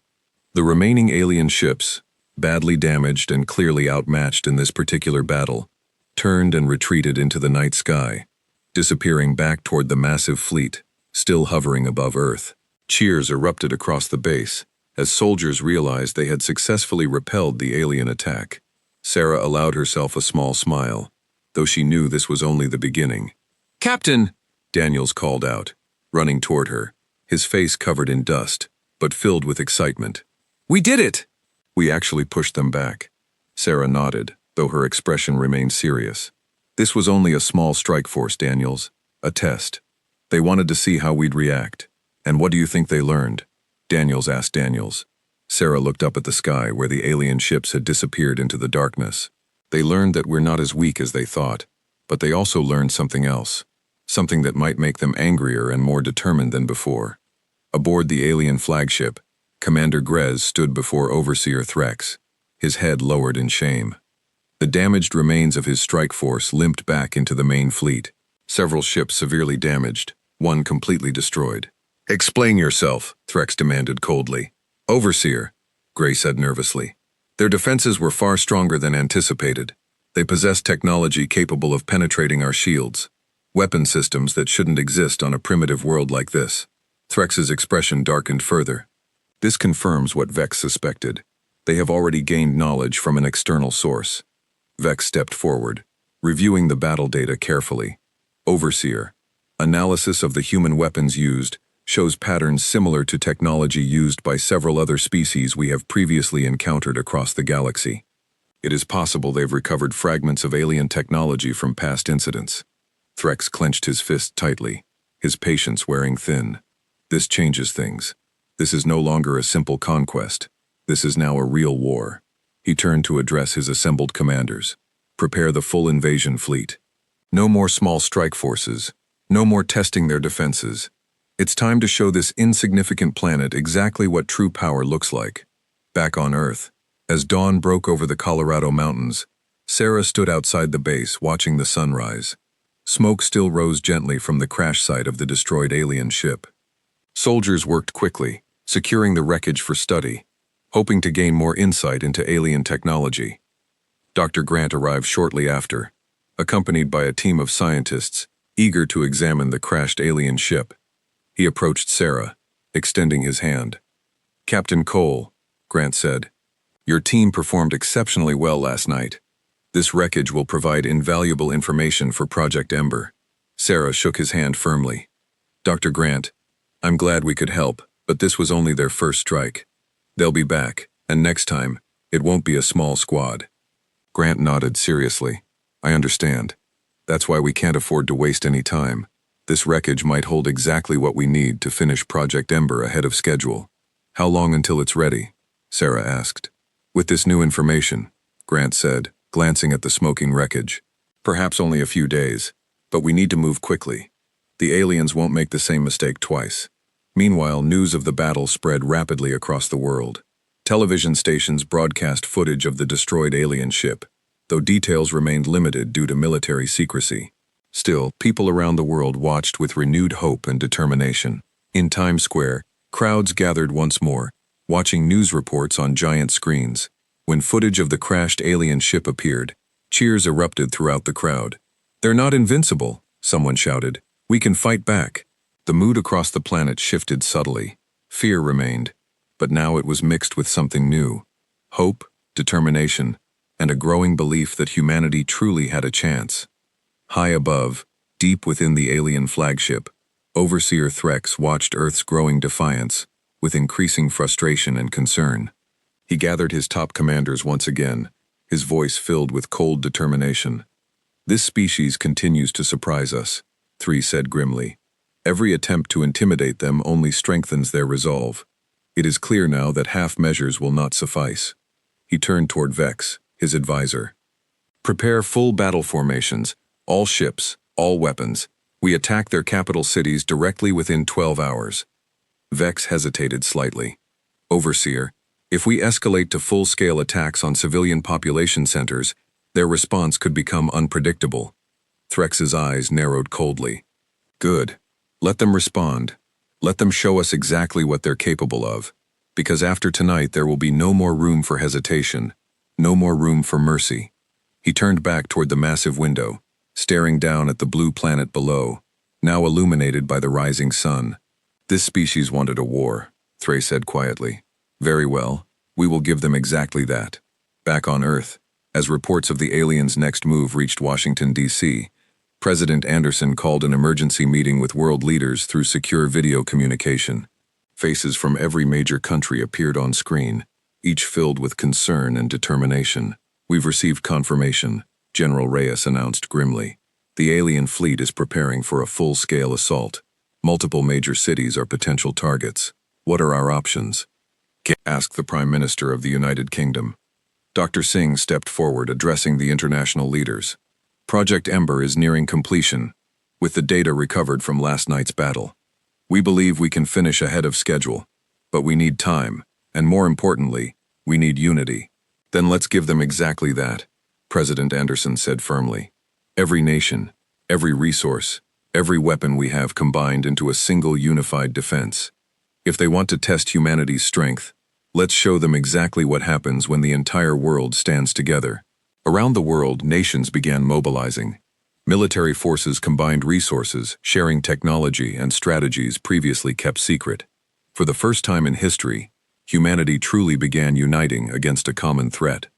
[SPEAKER 1] The remaining alien ships, badly damaged and clearly outmatched in this particular battle, turned and retreated into the night sky, disappearing back toward the massive fleet, still hovering above Earth. Cheers erupted across the base as soldiers realized they had successfully repelled the alien attack. Sarah allowed herself a small smile, though she knew this was only the beginning. "Captain!" Daniels called out, running toward her, his face covered in dust, but filled with excitement. "We did it!" "We actually pushed them back." Sarah nodded, though her expression remained serious. "This was only a small strike force, Daniels. A test. They wanted to see how we'd react." "And what do you think they learned?" Daniels asked Daniels. Sarah looked up at the sky where the alien ships had disappeared into the darkness. "They learned that we're not as weak as they thought, but they also learned something else. something that might make them angrier and more determined than before. Aboard the alien flagship, Commander Grez stood before Overseer Threx, his head lowered in shame. The damaged remains of his strike force limped back into the main fleet, several ships severely damaged, one completely destroyed. "Explain yourself," Threx demanded coldly. "Overseer," Gray said nervously. "Their defenses were far stronger than anticipated. They possessed technology capable of penetrating our shields, weapon systems that shouldn't exist on a primitive world like this." Threx's expression darkened further. "This confirms what Vex suspected. They have already gained knowledge from an external source." Vex stepped forward, reviewing the battle data carefully. "Overseer, analysis of the human weapons used shows patterns similar to technology used by several other species we have previously encountered across the galaxy. It is possible they've recovered fragments of alien technology from past incidents." Threx clenched his fist tightly, his patience wearing thin. "This changes things. This is no longer a simple conquest. This is now a real war." He turned to address his assembled commanders. "Prepare the full invasion fleet. No more small strike forces. No more testing their defenses. It's time to show this insignificant planet exactly what true power looks like." Back on Earth, as dawn broke over the Colorado mountains, Sarah stood outside the base watching the sunrise. Smoke still rose gently from the crash site of the destroyed alien ship. Soldiers worked quickly, securing the wreckage for study, hoping to gain more insight into alien technology. Dr. Grant arrived shortly after, accompanied by a team of scientists eager to examine the crashed alien ship. He approached Sarah, extending his hand. "Captain Cole," Grant said, "your team performed exceptionally well last night. This wreckage will provide invaluable information for Project Ember." Sarah shook his hand firmly. "Dr. Grant, I'm glad we could help, but this was only their first strike. They'll be back, and next time, it won't be a small squad." Grant nodded seriously. "I understand. That's why we can't afford to waste any time. This wreckage might hold exactly what we need to finish Project Ember ahead of schedule." "How long until it's ready?" Sarah asked. "With this new information," Grant said, glancing at the smoking wreckage. "Perhaps only a few days, but we need to move quickly. The aliens won't make the same mistake twice." Meanwhile, news of the battle spread rapidly across the world. Television stations broadcast footage of the destroyed alien ship, though details remained limited due to military secrecy. Still, people around the world watched with renewed hope and determination. In Times Square, crowds gathered once more, watching news reports on giant screens. When footage of the crashed alien ship appeared, cheers erupted throughout the crowd. "They're not invincible," someone shouted. "We can fight back." The mood across the planet shifted subtly. Fear remained, but now it was mixed with something new. Hope, determination, and a growing belief that humanity truly had a chance. High above, deep within the alien flagship, Overseer Threx watched Earth's growing defiance, with increasing frustration and concern. He gathered his top commanders once again, his voice filled with cold determination. "This species continues to surprise us," Three said grimly. "Every attempt to intimidate them only strengthens their resolve. It is clear now that half measures will not suffice." He turned toward Vex, his advisor. "Prepare full battle formations, all ships, all weapons. We attack their capital cities directly within 12 hours. Vex hesitated slightly. "Overseer, if we escalate to full-scale attacks on civilian population centers, their response could become unpredictable." Threx's eyes narrowed coldly. "Good. Let them respond. Let them show us exactly what they're capable of. Because after tonight there will be no more room for hesitation, no more room for mercy." He turned back toward the massive window, staring down at the blue planet below, now illuminated by the rising sun. "This species wanted a war," Thray said quietly. "Very well, we will give them exactly that." Back on Earth, as reports of the aliens' next move reached Washington, D.C., President Anderson called an emergency meeting with world leaders through secure video communication. Faces from every major country appeared on screen, each filled with concern and determination. "We've received confirmation," General Reyes announced grimly. "The alien fleet is preparing for a full-scale assault. Multiple major cities are potential targets. What are our options?" asked the Prime Minister of the United Kingdom. Dr. Singh stepped forward, addressing the international leaders. "Project Ember is nearing completion. with the data recovered from last night's battle. We believe we can finish ahead of schedule, but we need time, and more importantly, we need unity. Then let's give them exactly that, President Anderson said firmly. Every nation, every resource, every weapon we have combined into a single unified defense. If they want to test humanity's strength, let's show them exactly what happens when the entire world stands together. Around the world, nations began mobilizing. Military forces combined resources, sharing technology and strategies previously kept secret. For the first time in history, humanity truly began uniting against a common threat.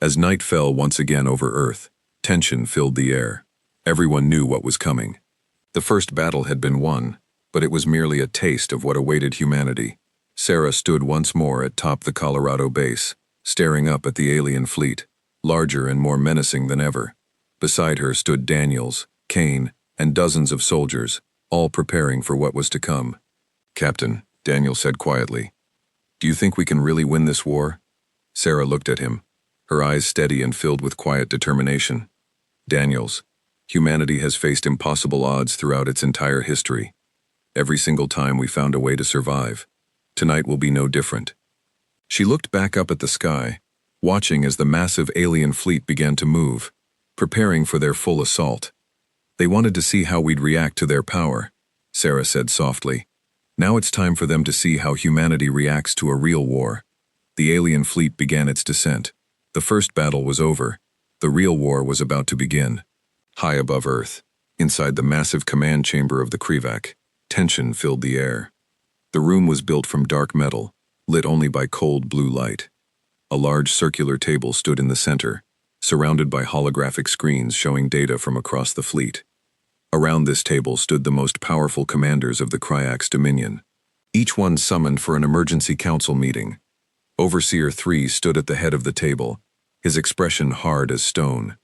[SPEAKER 1] As night fell once again over Earth, tension filled the air. Everyone knew what was coming. The first battle had been won, but it was merely a taste of what awaited humanity. Sarah stood once more atop the Colorado base, staring up at the alien fleet, larger and more menacing than ever. Beside her stood Daniels, Kane, and dozens of soldiers, all preparing for what was to come. "Captain," Daniel said quietly, "do you think we can really win this war?" Sarah looked at him, her eyes steady and filled with quiet determination. "Daniels, humanity has faced impossible odds throughout its entire history. Every single time we found a way to survive. Tonight will be no different." She looked back up at the sky, watching as the massive alien fleet began to move, preparing for their full assault. "They wanted to see how we'd react to their power," Sarah said softly. "Now it's time for them to see how humanity reacts to a real war." The alien fleet began its descent. The first battle was over. The real war was about to begin. High above Earth, inside the massive command chamber of the Krivak, tension filled the air. The room was built from dark metal, lit only by cold blue light. A large circular table stood in the center, surrounded by holographic screens showing data from across the fleet. Around this table stood the most powerful commanders of the Kryak's Dominion, each one summoned for an emergency council meeting. Overseer 3 stood at the head of the table, his expression hard as stone.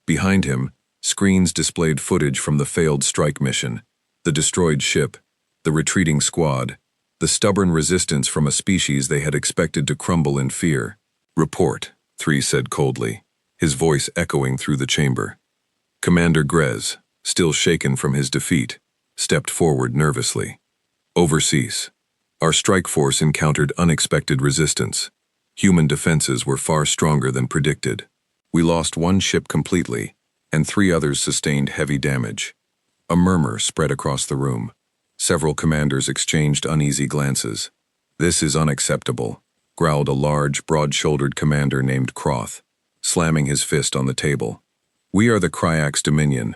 [SPEAKER 1] Behind him, screens displayed footage from the failed strike mission, the destroyed ship, the retreating squad, the stubborn resistance from a species they had expected to crumble in fear. "Report," 3 said coldly, his voice echoing through the chamber. Commander Grez, still shaken from his defeat, stepped forward nervously. "Overseas. Our strike force encountered unexpected resistance. Human defenses were far stronger than predicted. We lost one ship completely, and 3 others sustained heavy damage." A murmur spread across the room. Several commanders exchanged uneasy glances. "This is unacceptable," growled a large, broad-shouldered commander named Croth, slamming his fist on the table. "We are the Kryak's Dominion.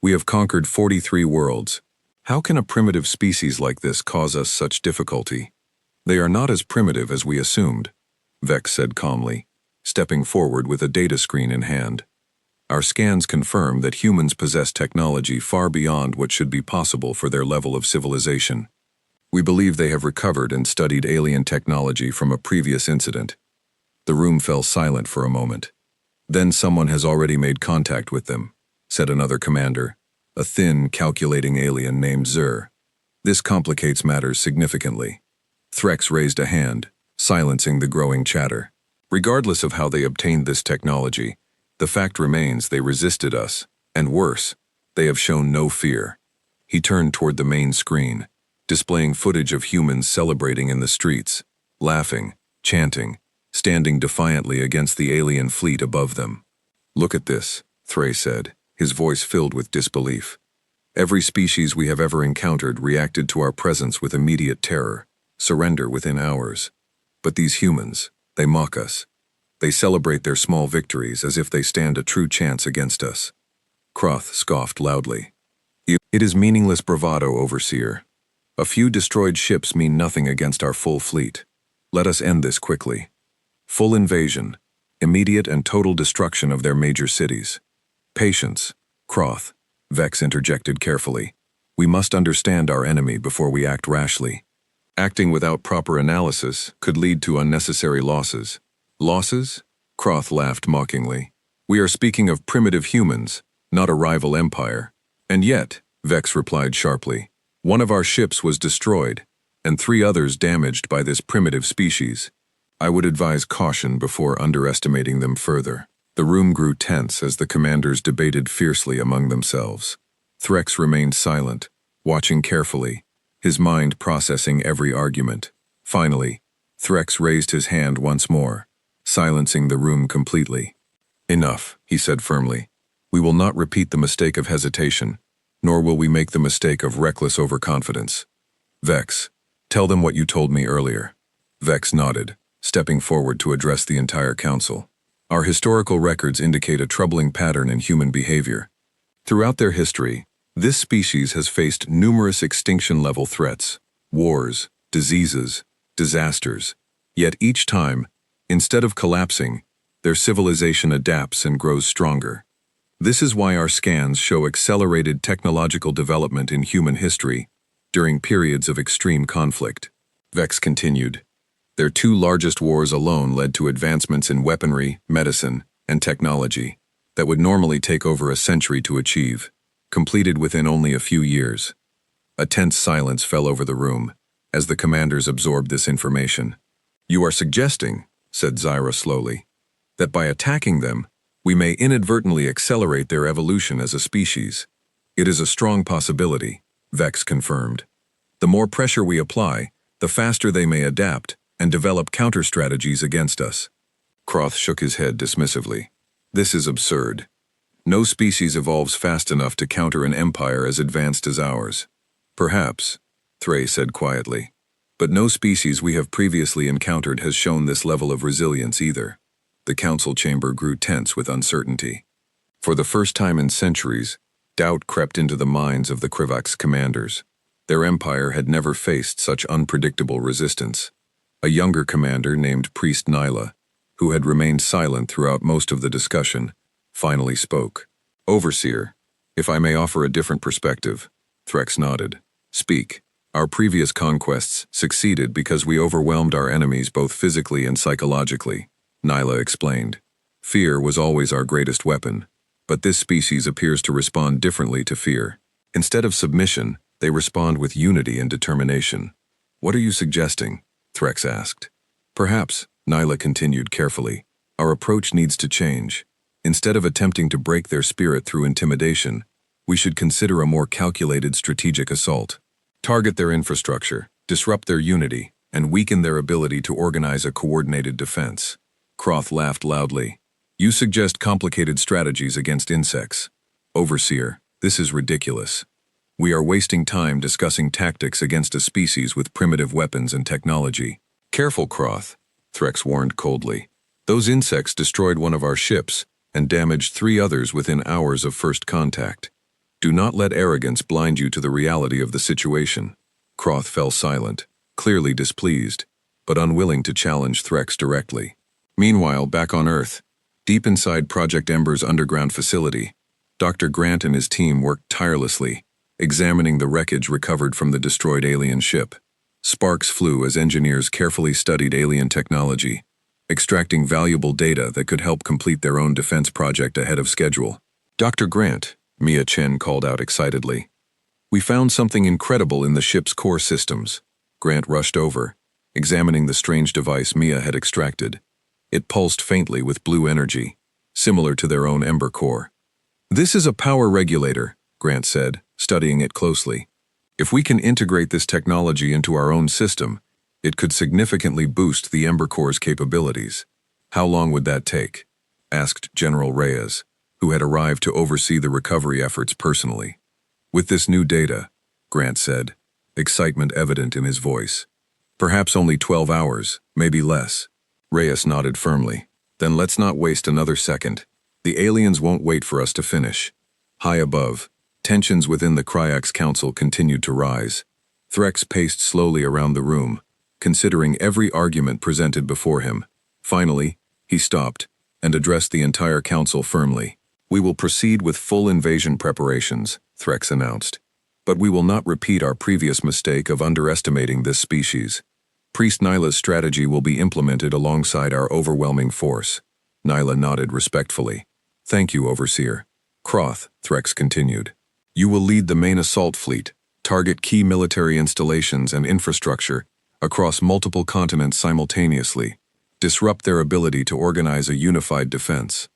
[SPEAKER 1] We have conquered 43 worlds. How can a primitive species like this cause us such difficulty?" "They are not as primitive as we assumed," Vex said calmly, stepping forward with a data screen in hand. "Our scans confirm that humans possess technology far beyond what should be possible for their level of civilization. We believe they have recovered and studied alien technology from a previous incident." The room fell silent for a moment. "Then someone has already made contact with them," said another commander, a thin, calculating alien named Zur. "This complicates matters significantly." Threx raised a hand, silencing the growing chatter. "Regardless of how they obtained this technology, the fact remains they resisted us, and worse, they have shown no fear." He turned toward the main screen, displaying footage of humans celebrating in the streets, laughing, chanting, standing defiantly against the alien fleet above them. "Look at this," Thray said, his voice filled with disbelief. "Every species we have ever encountered reacted to our presence with immediate terror, surrender within hours. But these humans, they mock us. They celebrate their small victories as if they stand a true chance against us." Croth scoffed loudly. "It is meaningless bravado, Overseer. A few destroyed ships mean nothing against our full fleet. Let us end this quickly. Full invasion, immediate and total destruction of their major cities." "Patience, Croth," Vex interjected carefully. "We must understand our enemy before we act rashly. Acting without proper analysis could lead to unnecessary losses." "Losses?" Croth laughed mockingly. "We are speaking of primitive humans, not a rival empire." "And yet," Vex replied sharply, "one of our ships was destroyed, and 3 others damaged by this primitive species. I would advise caution before underestimating them further." The room grew tense as the commanders debated fiercely among themselves. Threx remained silent, watching carefully, his mind processing every argument. Finally, Threx raised his hand once more, silencing the room completely. "Enough," he said firmly. "We will not repeat the mistake of hesitation, nor will we make the mistake of reckless overconfidence. Vex, tell them what you told me earlier." Vex nodded, stepping forward to address the entire council. "Our historical records indicate a troubling pattern in human behavior. Throughout their history, this species has faced numerous extinction-level threats, wars, diseases, disasters. Yet each time, instead of collapsing, their civilization adapts and grows stronger. This is why our scans show accelerated technological development in human history during periods of extreme conflict." Vex continued. "Their two largest wars alone led to advancements in weaponry, medicine, and technology that would normally take over a century to achieve, completed within only a few years." A tense silence fell over the room as the commanders absorbed this information. "You are suggesting," said Zyra slowly, "that by attacking them, we may inadvertently accelerate their evolution as a species." "It is a strong possibility," Vex confirmed. "The more pressure we apply, the faster they may adapt and develop counter-strategies against us." Croth shook his head dismissively. "This is absurd. No species evolves fast enough to counter an empire as advanced as ours." "Perhaps," Thray said quietly, "but no species we have previously encountered has shown this level of resilience either." The council chamber grew tense with uncertainty. For the first time in centuries, doubt crept into the minds of the Krivak's commanders. Their empire had never faced such unpredictable resistance. A younger commander named Priest Nyla, who had remained silent throughout most of the discussion, finally spoke. "Overseer, if I may offer a different perspective." Threx nodded. "Speak." "Our previous conquests succeeded because we overwhelmed our enemies both physically and psychologically," Nyla explained. "Fear was always our greatest weapon, but this species appears to respond differently to fear. Instead of submission, they respond with unity and determination." "What are you suggesting?" Threx asked. "Perhaps," Nyla continued carefully, "our approach needs to change. Instead of attempting to break their spirit through intimidation, we should consider a more calculated strategic assault. Target their infrastructure, disrupt their unity, and weaken their ability to organize a coordinated defense." Croth laughed loudly. "You suggest complicated strategies against insects. Overseer, this is ridiculous. We are wasting time discussing tactics against a species with primitive weapons and technology." "Careful, Croth," Threx warned coldly. "Those insects destroyed one of our ships and damaged 3 others within hours of first contact. Do not let arrogance blind you to the reality of the situation." Croth fell silent, clearly displeased, but unwilling to challenge Threx directly. Meanwhile, back on Earth, deep inside Project Ember's underground facility, Dr. Grant and his team worked tirelessly, examining the wreckage recovered from the destroyed alien ship. Sparks flew as engineers carefully studied alien technology, extracting valuable data that could help complete their own defense project ahead of schedule. "Dr. Grant," Mia Chen called out excitedly, "we found something incredible in the ship's core systems." Grant rushed over, examining the strange device Mia had extracted. It pulsed faintly with blue energy, similar to their own Ember core. "This is a power regulator," Grant said, studying it closely. "If we can integrate this technology into our own system, it could significantly boost the Ember core's capabilities." "How long would that take?" asked General Reyes, who had arrived to oversee the recovery efforts personally. "With this new data," Grant said, excitement evident in his voice, "perhaps only 12 hours, maybe less." Reyes nodded firmly. "Then let's not waste another second. The aliens won't wait for us to finish." High above, tensions within the Kryax Council continued to rise. Threx paced slowly around the room, considering every argument presented before him. Finally, he stopped and addressed the entire council firmly. "We will proceed with full invasion preparations," Threx announced. "But we will not repeat our previous mistake of underestimating this species. Priest Nyla's strategy will be implemented alongside our overwhelming force." Nyla nodded respectfully. "Thank you, Overseer." "Croth," Threx continued, "you will lead the main assault fleet, target key military installations and infrastructure across multiple continents simultaneously, disrupt their ability to organize a unified defense."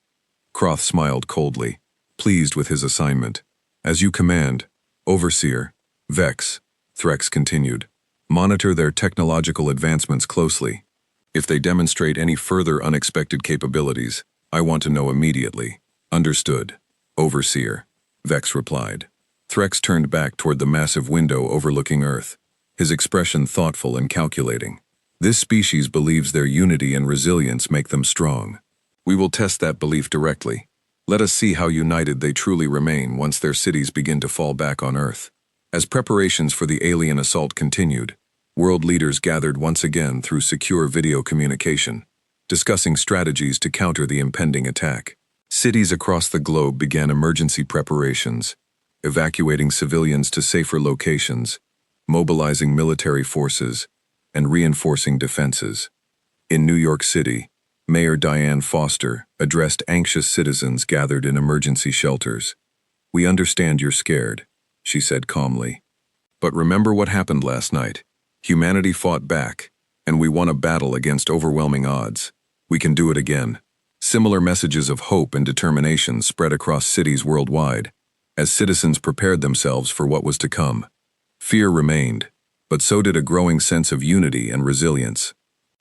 [SPEAKER 1] Croth smiled coldly, pleased with his assignment, As you command, Overseer, Vex, Threx continued. Monitor their technological advancements closely. If they demonstrate any further unexpected capabilities, I want to know immediately. Understood, Overseer, Vex replied. Threx turned back toward the massive window overlooking Earth, his expression thoughtful and calculating. This species believes their unity and resilience make them strong. We will test that belief directly. Let us see how united they truly remain once their cities begin to fall back on Earth. As preparations for the alien assault continued, world leaders gathered once again through secure video communication, discussing strategies to counter the impending attack. Cities across the globe began emergency preparations, evacuating civilians to safer locations, mobilizing military forces, and reinforcing defenses. In New York City, Mayor Diane Foster addressed anxious citizens gathered in emergency shelters. "We understand you're scared," she said calmly. "But remember what happened last night. Humanity fought back, and we won a battle against overwhelming odds. We can do it again." Similar messages of hope and determination spread across cities worldwide, as citizens prepared themselves for what was to come. Fear remained, but so did a growing sense of unity and resilience.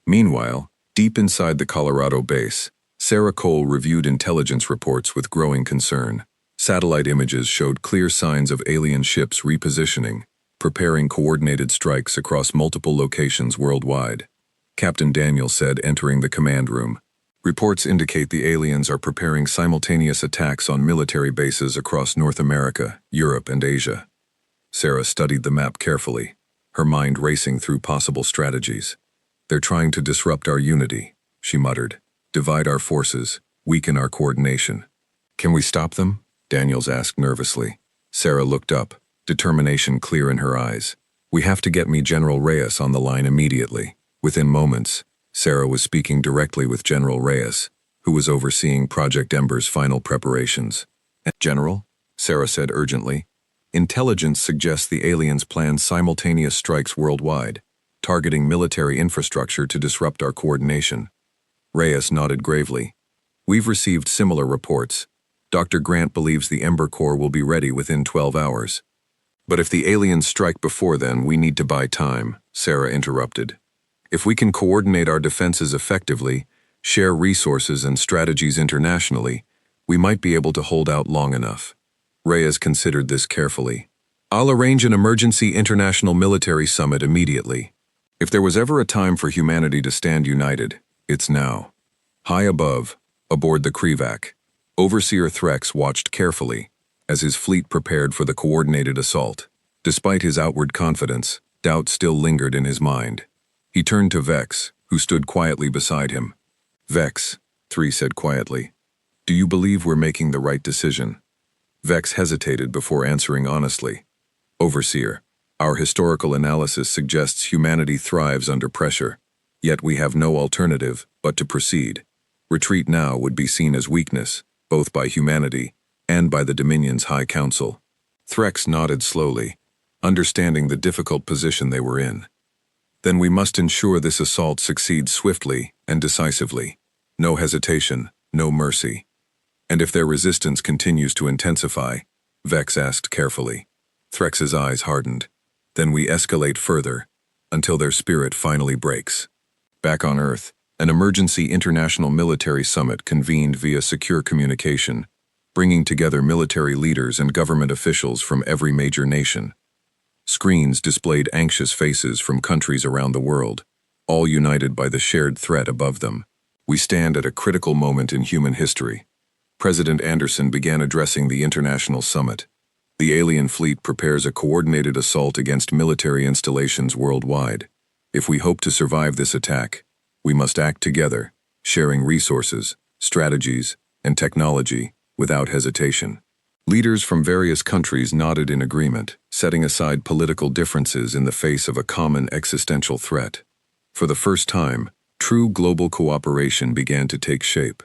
[SPEAKER 1] Meanwhile, deep inside the Colorado base, Sarah Cole reviewed intelligence reports with growing concern. Satellite images showed clear signs of alien ships repositioning, preparing coordinated strikes across multiple locations worldwide. Captain Daniel said, entering the command room. Reports indicate the aliens are preparing simultaneous attacks on military bases across North America, Europe, and Asia. Sarah studied the map carefully, her mind racing through possible strategies. "They're trying to disrupt our unity," she muttered. "Divide our forces, weaken our coordination." "Can we stop them?" Daniels asked nervously. Sarah looked up, determination clear in her eyes. "We have to get me General Reyes on the line immediately." Within moments, Sarah was speaking directly with General Reyes, who was overseeing Project Ember's final preparations. "General," Sarah said urgently, "intelligence suggests the aliens plan simultaneous strikes worldwide, targeting military infrastructure to disrupt our coordination." Reyes nodded gravely. "We've received similar reports. Dr. Grant believes the Ember Corps will be ready within 12 hours. But if the aliens strike before then, we need to buy time," Sarah interrupted. "If we can coordinate our defenses effectively, share resources and strategies internationally, we might be able to hold out long enough." Reyes considered this carefully. "I'll arrange an emergency international military summit immediately. If there was ever a time for humanity to stand united, it's now." High above, aboard the Krivak, Overseer Threx watched carefully as his fleet prepared for the coordinated assault. Despite his outward confidence, doubt still lingered in his mind. He turned to Vex, who stood quietly beside him. "Vex," Three said quietly, "do you believe we're making the right decision?" Vex hesitated before answering honestly. "Overseer, our historical analysis suggests humanity thrives under pressure, yet we have no alternative but to proceed. Retreat now would be seen as weakness, both by humanity and by the Dominion's High Council." Threx nodded slowly, understanding the difficult position they were in. "Then we must ensure this assault succeeds swiftly and decisively. No hesitation, no mercy." "And if their resistance continues to intensify?" Vex asked carefully. Threx's eyes hardened. "Then we escalate further, until their spirit finally breaks." Back on Earth, an emergency international military summit convened via secure communication, bringing together military leaders and government officials from every major nation. Screens displayed anxious faces from countries around the world, all united by the shared threat above them. "We stand at a critical moment in human history." President Anderson began addressing the international summit. "The alien fleet prepares a coordinated assault against military installations worldwide. If we hope to survive this attack, we must act together, sharing resources, strategies, and technology without hesitation." Leaders from various countries nodded in agreement, setting aside political differences in the face of a common existential threat. For the first time, true global cooperation began to take shape,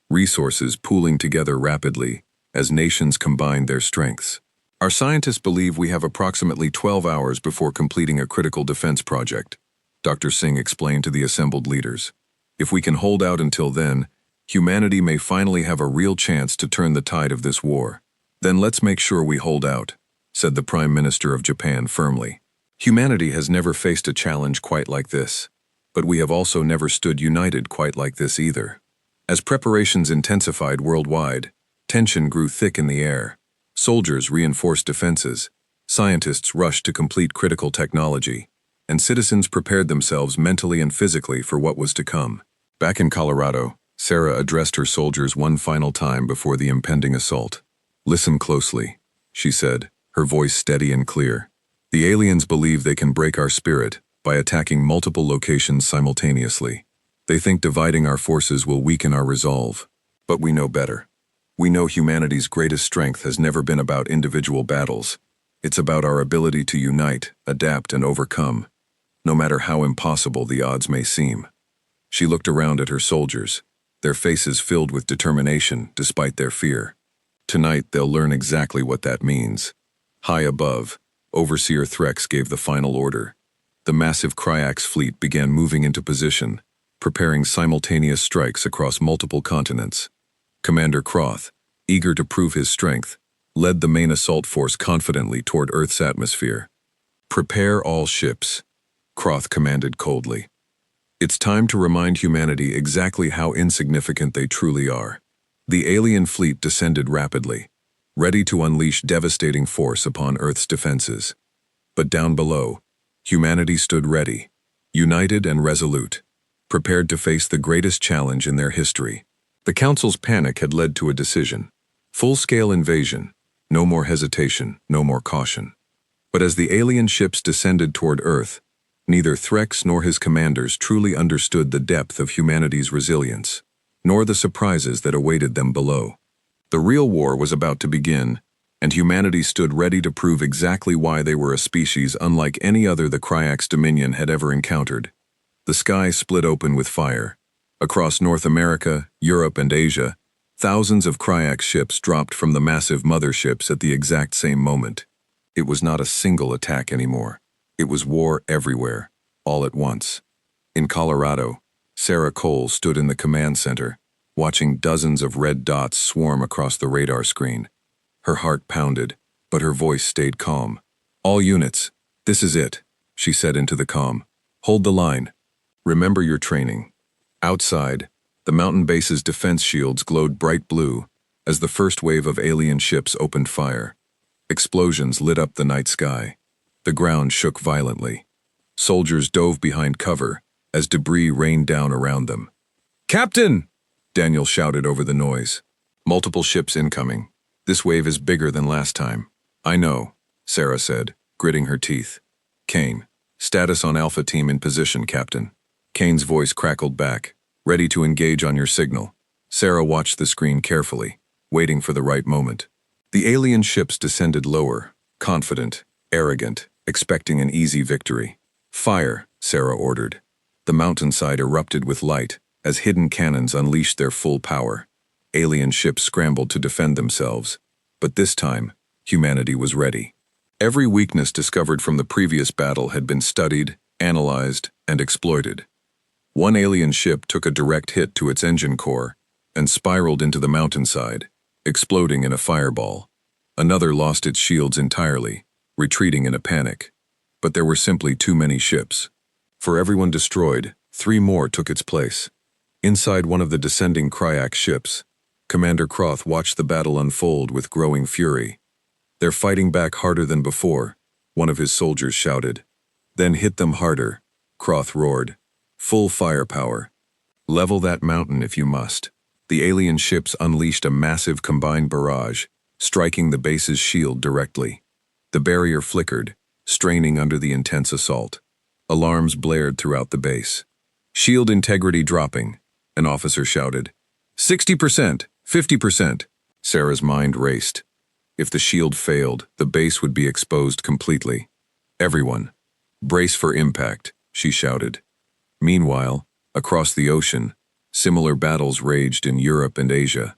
[SPEAKER 1] resources pooling together rapidly as nations combined their strengths. "Our scientists believe we have approximately 12 hours before completing a critical defense project," Dr. Singh explained to the assembled leaders. "If we can hold out until then, humanity may finally have a real chance to turn the tide of this war." Then let's make sure we hold out, said the Prime Minister of Japan firmly. Humanity has never faced a challenge quite like this, but we have also never stood united quite like this either. As preparations intensified worldwide, tension grew thick in the air. Soldiers reinforced defenses, scientists rushed to complete critical technology, and citizens prepared themselves mentally and physically for what was to come. Back in Colorado, Sarah addressed her soldiers one final time before the impending assault. "Listen closely," she said, her voice steady and clear. "The aliens believe they can break our spirit by attacking multiple locations simultaneously. They think dividing our forces will weaken our resolve. But we know better. We know humanity's greatest strength has never been about individual battles. It's about our ability to unite, adapt, and overcome, no matter how impossible the odds may seem." She looked around at her soldiers, their faces filled with determination despite their fear. Tonight they'll learn exactly what that means. High above, Overseer Threx gave the final order. The massive Cryax fleet began moving into position, preparing simultaneous strikes across multiple continents. Commander Croth, eager to prove his strength, led the main assault force confidently toward Earth's atmosphere. "Prepare all ships," Croth commanded coldly. "It's time to remind humanity exactly how insignificant they truly are." The alien fleet descended rapidly, ready to unleash devastating force upon Earth's defenses. But down below, humanity stood ready, united and resolute, prepared to face the greatest challenge in their history. The Council's panic had led to a decision. Full-scale invasion, no more hesitation, no more caution. But as the alien ships descended toward Earth, neither Threx nor his commanders truly understood the depth of humanity's resilience, nor the surprises that awaited them below. The real war was about to begin, and humanity stood ready to prove exactly why they were a species unlike any other the Cryax Dominion had ever encountered. The sky split open with fire. Across North America, Europe, and Asia, thousands of Cryax ships dropped from the massive motherships at the exact same moment. It was not a single attack anymore. It was war everywhere, all at once. In Colorado, Sarah Cole stood in the command center, watching dozens of red dots swarm across the radar screen. Her heart pounded, but her voice stayed calm. "All units, this is it," she said into the comm. "Hold the line. Remember your training." Outside, the mountain base's defense shields glowed bright blue as the first wave of alien ships opened fire. Explosions lit up the night sky. The ground shook violently. Soldiers dove behind cover as debris rained down around them. "Captain!" Daniel shouted over the noise. "Multiple ships incoming. This wave is bigger than last time." "I know," Sarah said, gritting her teeth. "Kane, status on Alpha Team in position, Captain." Kane's voice crackled back. "Ready to engage on your signal." Sarah watched the screen carefully, waiting for the right moment. The alien ships descended lower, confident, arrogant, expecting an easy victory. "Fire," Sarah ordered. The mountainside erupted with light as hidden cannons unleashed their full power. Alien ships scrambled to defend themselves, but this time, humanity was ready. Every weakness discovered from the previous battle had been studied, analyzed, and exploited. One alien ship took a direct hit to its engine core and spiraled into the mountainside, exploding in a fireball. Another lost its shields entirely, retreating in a panic. But there were simply too many ships. For everyone destroyed, 3 more took its place. Inside one of the descending Cryax ships, Commander Croth watched the battle unfold with growing fury. "They're fighting back harder than before," one of his soldiers shouted. "Then hit them harder," Croth roared. "Full firepower. Level that mountain if you must." The alien ships unleashed a massive combined barrage, striking the base's shield directly. The barrier flickered, straining under the intense assault. Alarms blared throughout the base. "Shield integrity dropping," an officer shouted. 60%, 50%. Sarah's mind raced. If the shield failed, the base would be exposed completely. "Everyone, brace for impact," she shouted. Meanwhile, across the ocean, similar battles raged in Europe and Asia.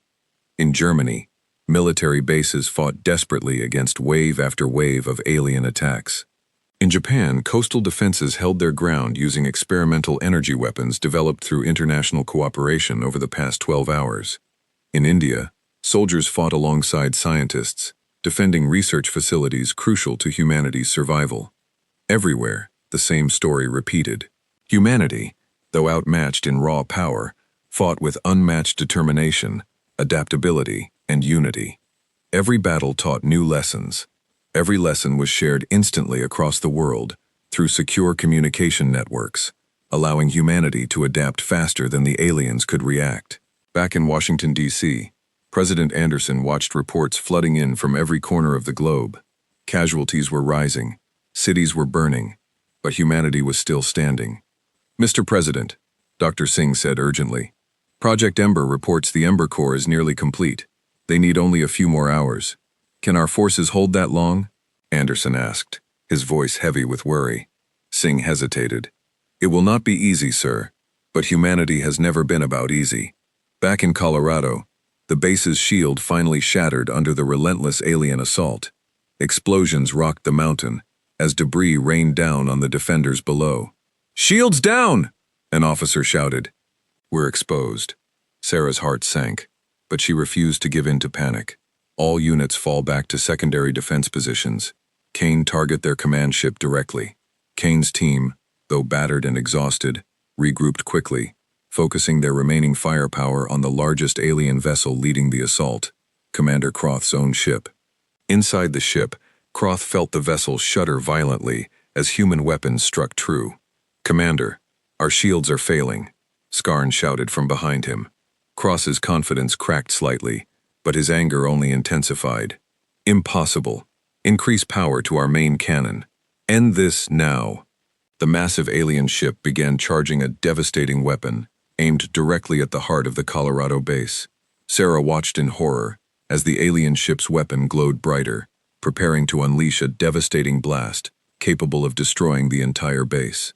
[SPEAKER 1] In Germany, military bases fought desperately against wave after wave of alien attacks. In Japan, coastal defenses held their ground using experimental energy weapons developed through international cooperation over the past 12 hours. In India, Soldiers fought alongside scientists, defending research facilities crucial to humanity's survival. Everywhere, the same story repeated. Humanity, though outmatched in raw power, fought with unmatched determination, adaptability, and unity. Every battle taught new lessons. Every lesson was shared instantly across the world through secure communication networks, allowing humanity to adapt faster than the aliens could react. Back in Washington, D.C., President Anderson watched reports flooding in from every corner of the globe. Casualties were rising, cities were burning, but humanity was still standing. "Mr. President," Dr. Singh said urgently, "Project Ember reports the Ember Core is nearly complete. They need only a few more hours. Can our forces hold that long?" Anderson asked, his voice heavy with worry. Singh hesitated. "It will not be easy, sir, but humanity has never been about easy." Back in Colorado, the base's shield finally shattered under the relentless alien assault. Explosions rocked the mountain as debris rained down on the defenders below. "Shields down!" an officer shouted. "We're exposed." Sarah's heart sank, but she refused to give in to panic. All units fall back to secondary defense positions. Kane target their command ship directly. Kane's team, though battered and exhausted, regrouped quickly, focusing their remaining firepower on the largest alien vessel leading the assault, Commander Croth's own ship. Inside the ship, Croth felt the vessel shudder violently as human weapons struck true. "Commander, our shields are failing," Skarn shouted from behind him. Cross's confidence cracked slightly, but his anger only intensified. "Impossible. Increase power to our main cannon. End this now." The massive alien ship began charging a devastating weapon, aimed directly at the heart of the Colorado base. Sarah watched in horror as the alien ship's weapon glowed brighter, preparing to unleash a devastating blast capable of destroying the entire base.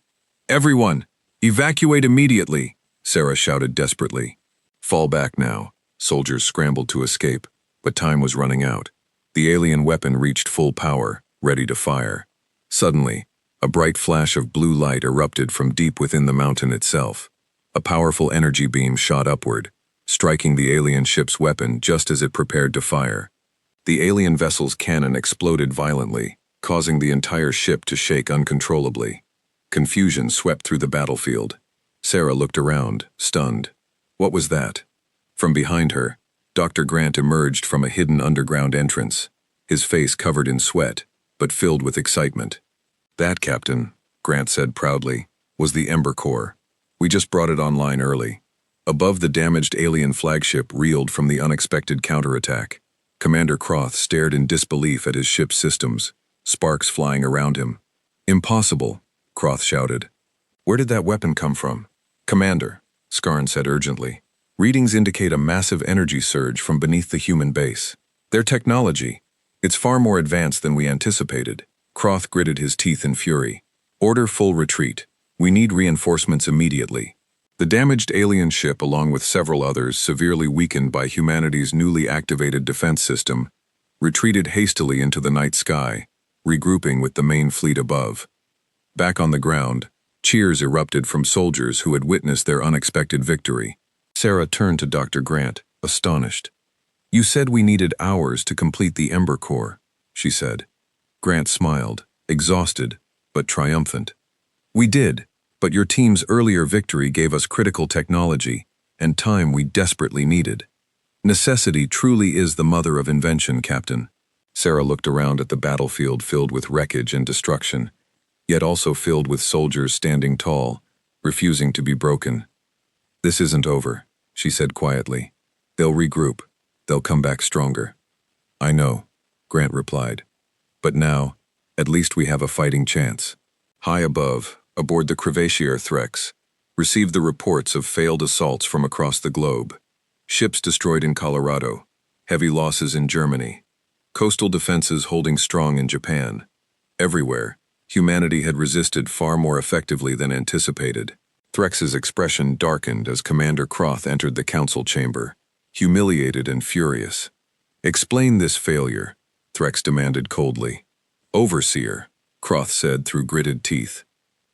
[SPEAKER 1] "Everyone, evacuate immediately," Sarah shouted desperately. "Fall back now." Soldiers scrambled to escape, but time was running out. The alien weapon reached full power, ready to fire. Suddenly, a bright flash of blue light erupted from deep within the mountain itself. A powerful energy beam shot upward, striking the alien ship's weapon just as it prepared to fire. The alien vessel's cannon exploded violently, causing the entire ship to shake uncontrollably. Confusion swept through the battlefield. Sarah looked around, stunned. What was that? From behind her, Dr. Grant emerged from a hidden underground entrance, his face covered in sweat, but filled with excitement. "That, Captain," Grant said proudly, "was the Ember Core. We just brought it online early." Above, the damaged alien flagship reeled from the unexpected counterattack. Commander Croth stared in disbelief at his ship's systems, sparks flying around him. "Impossible," Croth shouted. "Where did that weapon come from?" "Commander," Skarn said urgently, "readings indicate a massive energy surge from beneath the human base. Their technology, it's far more advanced than we anticipated." Croth gritted his teeth in fury. "Order full retreat. We need reinforcements immediately." The damaged alien ship, along with several others severely weakened by humanity's newly activated defense system, retreated hastily into the night sky, regrouping with the main fleet above. Back on the ground, cheers erupted from soldiers who had witnessed their unexpected victory. Sarah turned to Dr. Grant, astonished. "You said we needed hours to complete the Ember Core," she said. Grant smiled, exhausted, but triumphant. "We did, but your team's earlier victory gave us critical technology and time we desperately needed. Necessity truly is the mother of invention, Captain." Sarah looked around at the battlefield filled with wreckage and destruction, yet also filled with soldiers standing tall, refusing to be broken. "This isn't over," she said quietly. "They'll regroup. They'll come back stronger." "I know," Grant replied. "But now, at least we have a fighting chance." High above, aboard the Crevatiaire Threx, received the reports of failed assaults from across the globe. Ships destroyed in Colorado, heavy losses in Germany, coastal defenses holding strong in Japan. Everywhere, humanity had resisted far more effectively than anticipated. Threx's expression darkened as Commander Croth entered the council chamber, humiliated and furious. "Explain this failure," Threx demanded coldly. "Overseer," Croth said through gritted teeth.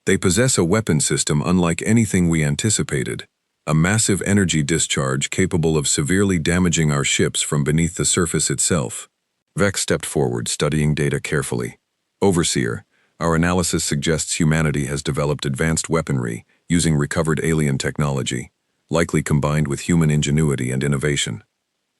[SPEAKER 1] "They possess a weapon system unlike anything we anticipated, a massive energy discharge capable of severely damaging our ships from beneath the surface itself. Vex stepped forward, studying data carefully. Overseer, our analysis suggests humanity has developed advanced weaponry using recovered alien technology, likely combined with human ingenuity and innovation.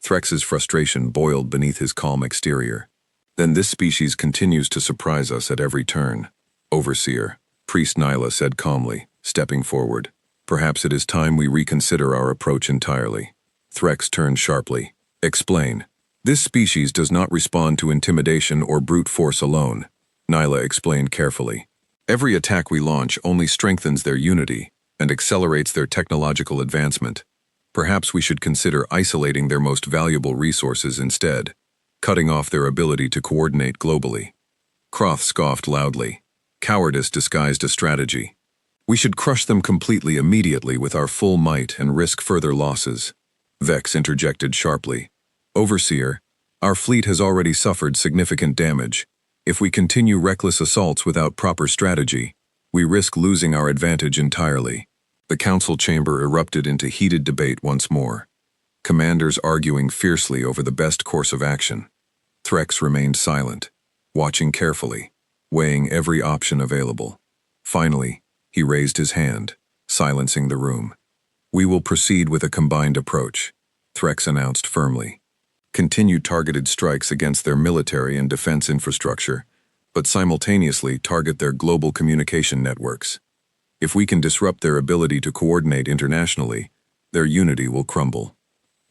[SPEAKER 1] Threx's frustration boiled beneath his calm exterior. Then this species continues to surprise us at every turn. Overseer, Priest Nyla said calmly, stepping forward. Perhaps it is time we reconsider our approach entirely. Threx turned sharply. Explain. This species does not respond to intimidation or brute force alone, Nyla explained carefully. Every attack we launch only strengthens their unity and accelerates their technological advancement. Perhaps we should consider isolating their most valuable resources instead, cutting off their ability to coordinate globally. Croth scoffed loudly. Cowardice disguised a strategy. We should crush them completely immediately with our full might and risk further losses. Vex interjected sharply. Overseer, our fleet has already suffered significant damage. If we continue reckless assaults without proper strategy, we risk losing our advantage entirely. The council chamber erupted into heated debate once more, commanders arguing fiercely over the best course of action. Threx remained silent, watching carefully, weighing every option available. Finally, he raised his hand, silencing the room. We will proceed with a combined approach, Threx announced firmly. Continue targeted strikes against their military and defense infrastructure, but simultaneously target their global communication networks. If we can disrupt their ability to coordinate internationally, their unity will crumble.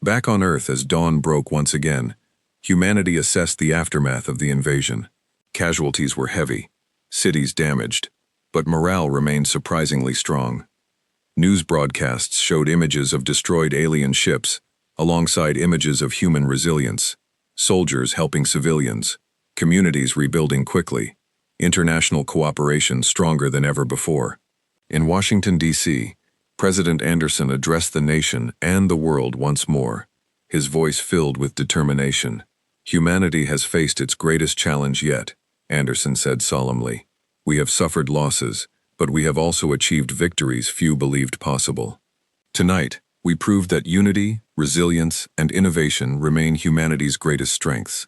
[SPEAKER 1] Back on Earth as dawn broke once again, humanity assessed the aftermath of the invasion. Casualties were heavy, cities damaged, but morale remained surprisingly strong. News broadcasts showed images of destroyed alien ships, alongside images of human resilience, soldiers helping civilians, communities rebuilding quickly, international cooperation stronger than ever before. In Washington, D.C., President Anderson addressed the nation and the world once more, his voice filled with determination. Humanity has faced its greatest challenge yet, Anderson said solemnly. We have suffered losses, but we have also achieved victories few believed possible. Tonight, we proved that unity, resilience, and innovation remain humanity's greatest strengths.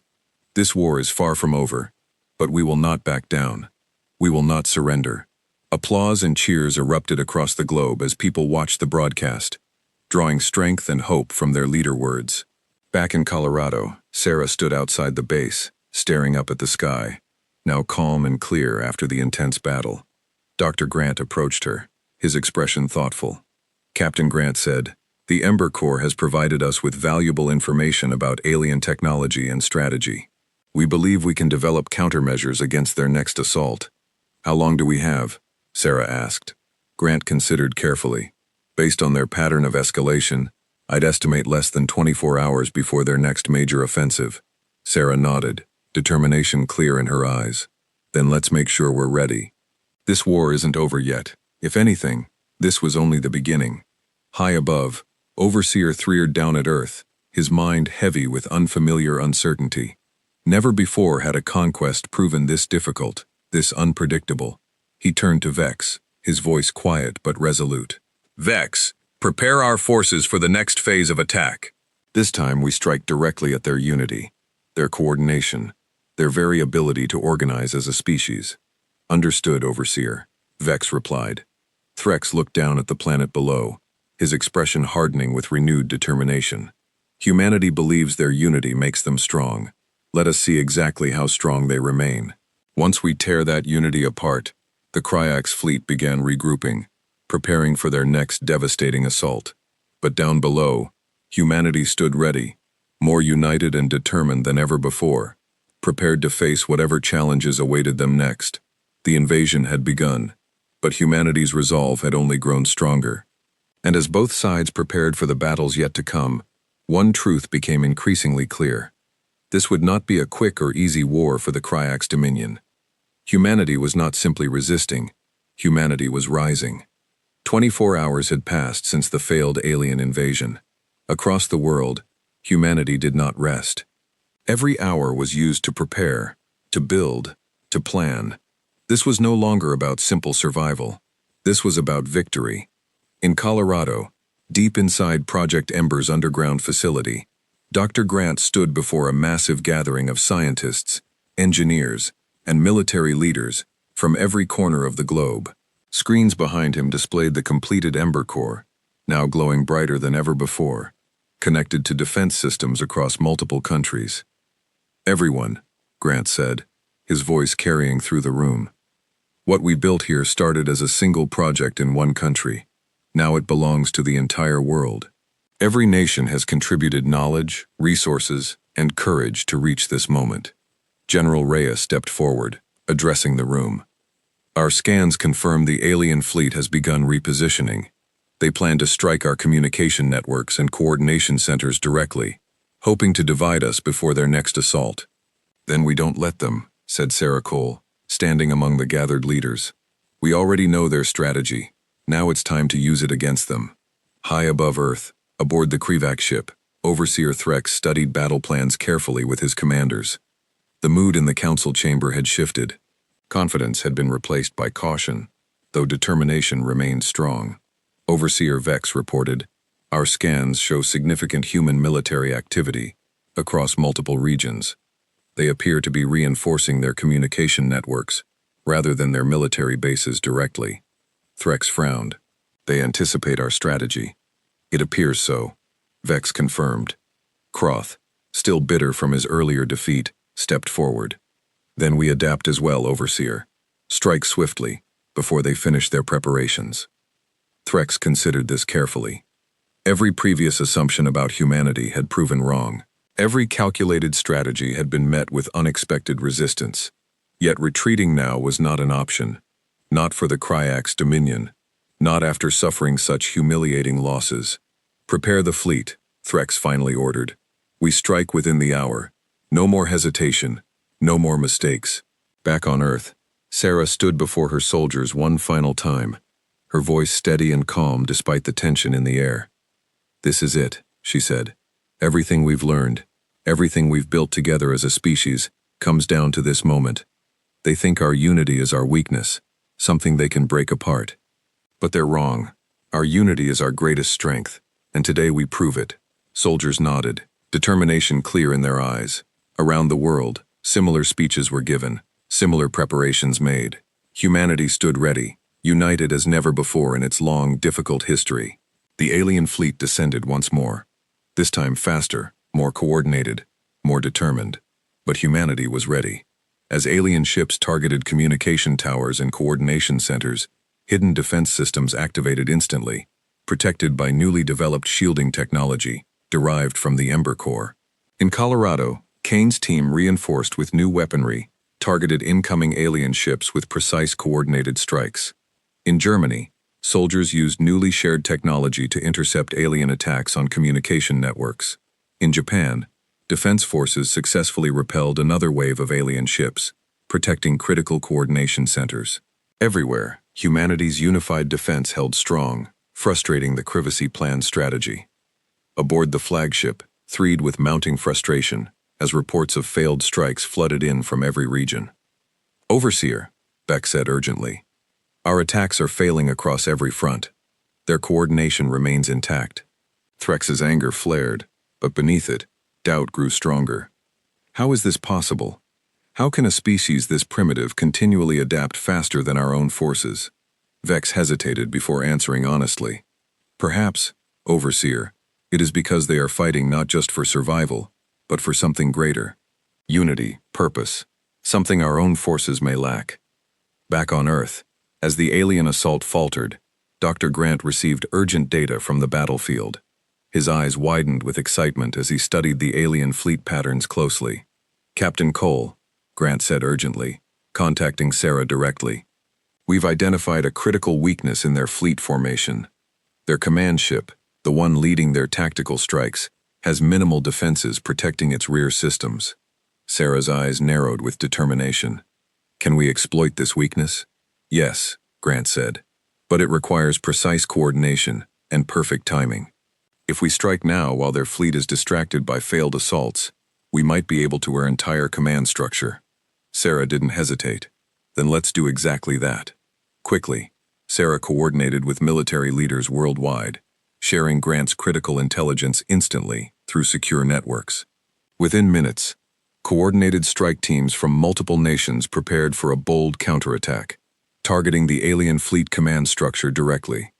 [SPEAKER 1] This war is far from over, but we will not back down. We will not surrender. Applause and cheers erupted across the globe as people watched the broadcast, drawing strength and hope from their leader words. Back in Colorado, Sarah stood outside the base, staring up at the sky, now calm and clear after the intense battle. Dr. Grant approached her, his expression thoughtful. Captain Grant said, "The Ember Corps has provided us with valuable information about alien technology and strategy. We believe we can develop countermeasures against their next assault." "How long do we have?" Sarah asked. Grant considered carefully. "Based on their pattern of escalation, I'd estimate less than 24 hours before their next major offensive." Sarah nodded, determination clear in her eyes. "Then let's make sure we're ready. This war isn't over yet. If anything, this was only the beginning." High above, Overseer threered down at Earth, his mind heavy with unfamiliar uncertainty. Never before had a conquest proven this difficult, this unpredictable. He turned to Vex, his voice quiet but resolute. "Vex, prepare our forces for the next phase of attack. This time we strike directly at their unity, their coordination, their very ability to organize as a species." "Understood, Overseer," Vex replied. Threx looked down at the planet below, his expression hardening with renewed determination. "Humanity believes their unity makes them strong. Let us see exactly how strong they remain. Once we tear that unity apart," the Kryax fleet began regrouping, preparing for their next devastating assault. But down below, humanity stood ready, more united and determined than ever before, prepared to face whatever challenges awaited them next. The invasion had begun, but humanity's resolve had only grown stronger. And as both sides prepared for the battles yet to come, one truth became increasingly clear. This would not be a quick or easy war for the Kryax Dominion. Humanity was not simply resisting, humanity was rising. 24 hours had passed since the failed alien invasion. Across the world, humanity did not rest. Every hour was used to prepare, to build, to plan. This was no longer about simple survival. This was about victory. In Colorado, Deep inside Project Ember's underground facility, Dr. Grant stood before a massive gathering of scientists, engineers, and military leaders from every corner of the globe. Screens behind him displayed the completed Ember core, now glowing brighter than ever before, connected to defense systems across multiple countries. "Everyone," Grant said, his voice carrying through the room. "What we built here started as a single project in one country. Now it belongs to the entire world. Every nation has contributed knowledge, resources, and courage to reach this moment." General Reyes stepped forward, addressing the room. "Our scans confirm the alien fleet has begun repositioning. They plan to strike our communication networks and coordination centers directly, hoping to divide us before their next assault." "Then we don't let them," said Sarah Cole, standing among the gathered leaders. "We already know their strategy. Now it's time to use it against them." High above Earth, aboard the Krivak ship, Overseer Threx studied battle plans carefully with his commanders. The mood in the council chamber had shifted. Confidence had been replaced by caution, though determination remained strong. Overseer Vex reported, "Our scans show significant human military activity across multiple regions. They appear to be reinforcing their communication networks rather than their military bases directly." Threx frowned. "They anticipate our strategy." "It appears so," Vex confirmed. Croth, still bitter from his earlier defeat, stepped forward. "Then we adapt as well, Overseer. Strike swiftly, before they finish their preparations." Threx considered this carefully. Every previous assumption about humanity had proven wrong. Every calculated strategy had been met with unexpected resistance. Yet retreating now was not an option. Not for the Kryak's dominion. Not after suffering such humiliating losses. "Prepare the fleet," Threx finally ordered. "We strike within the hour. No more hesitation. No more mistakes." Back on Earth, Sarah stood before her soldiers one final time, her voice steady and calm despite the tension in the air. "This is it," she said. "Everything we've learned, everything we've built together as a species, comes down to this moment. They think our unity is our weakness, something they can break apart. But they're wrong. Our unity is our greatest strength, and today we prove it." Soldiers nodded, determination clear in their eyes. Around the world, similar speeches were given, similar preparations made. Humanity stood ready, united as never before in its long, difficult history. The alien fleet descended once more. This time faster, more coordinated, more determined. But humanity was ready. As alien ships targeted communication towers and coordination centers, hidden defense systems activated instantly, protected by newly developed shielding technology derived from the Ember core. In Colorado, Kane's team reinforced with new weaponry, targeted incoming alien ships with precise coordinated strikes. In Germany, soldiers used newly shared technology to intercept alien attacks on communication networks. In Japan, defense forces successfully repelled another wave of alien ships, protecting critical coordination centers. Everywhere, humanity's unified defense held strong, frustrating the Krivasi plan strategy. Aboard the flagship, Threed with mounting frustration, as reports of failed strikes flooded in from every region. "Overseer," Beck said urgently, "our attacks are failing across every front. Their coordination remains intact." Threx's anger flared, but beneath it, doubt grew stronger. How is this possible? How can a species this primitive continually adapt faster than our own forces? Vex hesitated before answering honestly. "Perhaps, Overseer, it is because they are fighting not just for survival, but for something greater. Unity, purpose, something our own forces may lack." Back on Earth, as the alien assault faltered, Dr. Grant received urgent data from the battlefield. His eyes widened with excitement as he studied the alien fleet patterns closely. "Captain Cole," Grant said urgently, contacting Sarah directly, "we've identified a critical weakness in their fleet formation. Their command ship, the one leading their tactical strikes, has minimal defenses protecting its rear systems." Sarah's eyes narrowed with determination. "Can we exploit this weakness?" "Yes," Grant said, "but it requires precise coordination and perfect timing. If we strike now while their fleet is distracted by failed assaults, we might be able to our entire command structure." Sarah didn't hesitate. "Then let's do exactly that." Quickly, Sarah coordinated with military leaders worldwide. sharing Grant's critical intelligence instantly through secure networks. Within minutes, coordinated strike teams from multiple nations prepared for a bold counterattack, targeting the alien fleet command structure directly.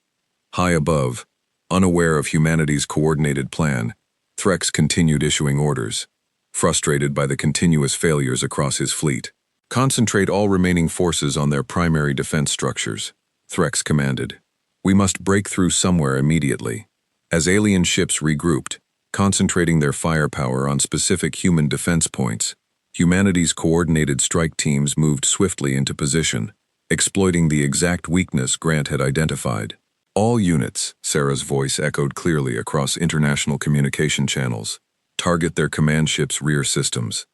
[SPEAKER 1] High above, unaware of humanity's coordinated plan, Threx continued issuing orders, frustrated by the continuous failures across his fleet. Concentrate all remaining forces on their primary defense structures, Threx commanded. We must break through somewhere immediately. As alien ships regrouped, concentrating their firepower on specific human defense points, humanity's coordinated strike teams moved swiftly into position, exploiting the exact weakness Grant had identified. All units, Sarah's voice echoed clearly across international communication channels, target their command ship's rear systems.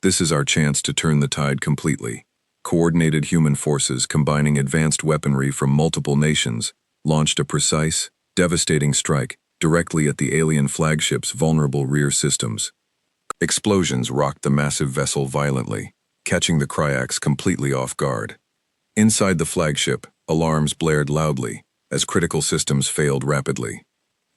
[SPEAKER 1] This is our chance to turn the tide completely. Coordinated human forces combining advanced weaponry from multiple nations launched a precise, devastating strike directly at the alien flagship's vulnerable rear systems. Explosions rocked the massive vessel violently, catching the Kryax completely off guard. Inside the flagship, alarms blared loudly as critical systems failed rapidly.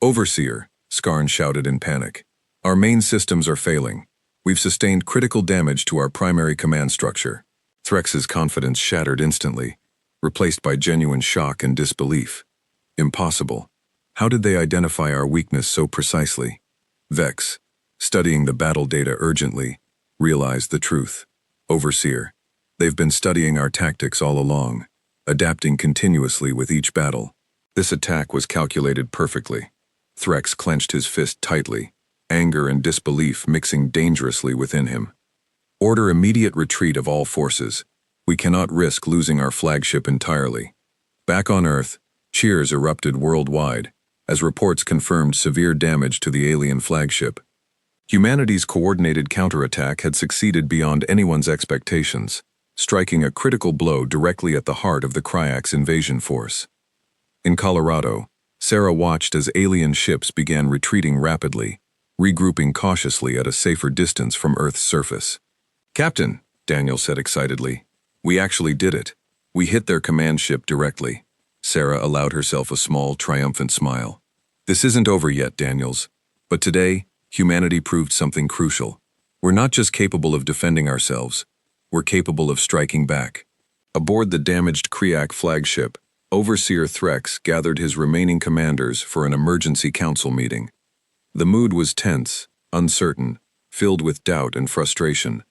[SPEAKER 1] "Overseer," Skarn shouted in panic. "Our main systems are failing. We've sustained critical damage to our primary command structure." Threx's confidence shattered instantly, replaced by genuine shock and disbelief. Impossible. How did they identify our weakness so precisely? Vex, studying the battle data urgently, realized the truth. "Overseer, they've been studying our tactics all along, adapting continuously with each battle. This attack was calculated perfectly." Threx clenched his fist tightly, anger and disbelief mixing dangerously within him. "Order immediate retreat of all forces. We cannot risk losing our flagship entirely." Back on Earth, cheers erupted worldwide, as reports confirmed severe damage to the alien flagship. Humanity's coordinated counterattack had succeeded beyond anyone's expectations, striking a critical blow directly at the heart of the Kryax invasion force. In Colorado, Sarah watched as alien ships began retreating rapidly, regrouping cautiously at a safer distance from Earth's surface. "Captain," Daniel said excitedly, "we actually did it. We hit their command ship directly." Sarah allowed herself a small, triumphant smile. "This isn't over yet, Daniels. But today, humanity proved something crucial. We're not just capable of defending ourselves, we're capable of striking back." Aboard the damaged Kryak flagship, Overseer Threx gathered his remaining commanders for an emergency council meeting. The mood was tense, uncertain, filled with doubt and frustration.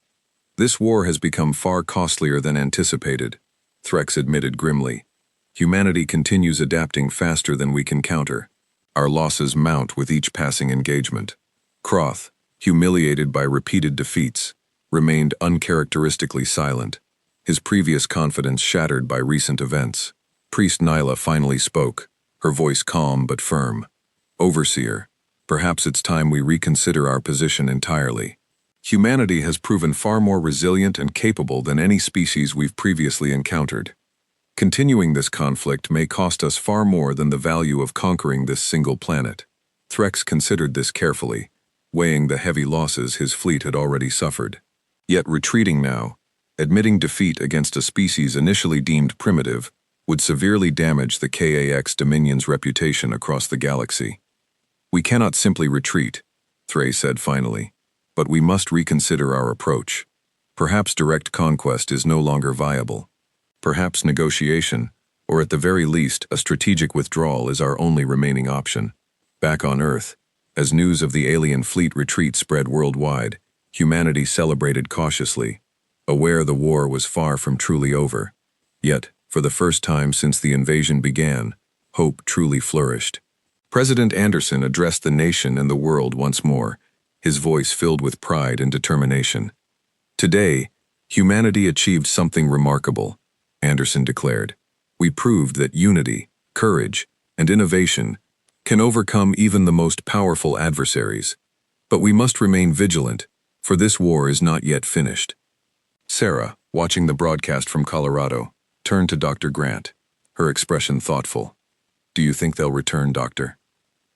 [SPEAKER 1] "This war has become far costlier than anticipated," Threx admitted grimly. "Humanity continues adapting faster than we can counter. Our losses mount with each passing engagement." Croth, humiliated by repeated defeats, remained uncharacteristically silent, his previous confidence shattered by recent events. Priest Nyla finally spoke, her voice calm but firm. "Overseer, perhaps it's time we reconsider our position entirely. Humanity has proven far more resilient and capable than any species we've previously encountered. Continuing this conflict may cost us far more than the value of conquering this single planet." Threx considered this carefully, weighing the heavy losses his fleet had already suffered. Yet retreating now, admitting defeat against a species initially deemed primitive, would severely damage the KAX Dominion's reputation across the galaxy. "We cannot simply retreat," Thray said finally, "but we must reconsider our approach. Perhaps direct conquest is no longer viable. Perhaps negotiation, or at the very least a strategic withdrawal, is our only remaining option." Back on Earth, as news of the alien fleet retreat spread worldwide, humanity celebrated cautiously, aware the war was far from truly over. Yet, for the first time since the invasion began, hope truly flourished. President Anderson addressed the nation and the world once more, his voice filled with pride and determination. "Today, humanity achieved something remarkable," Anderson declared. "We proved that unity, courage, and innovation can overcome even the most powerful adversaries. But we must remain vigilant, for this war is not yet finished." Sarah, watching the broadcast from Colorado, turned to Dr. Grant, her expression thoughtful. "Do you think they'll return, Doctor?"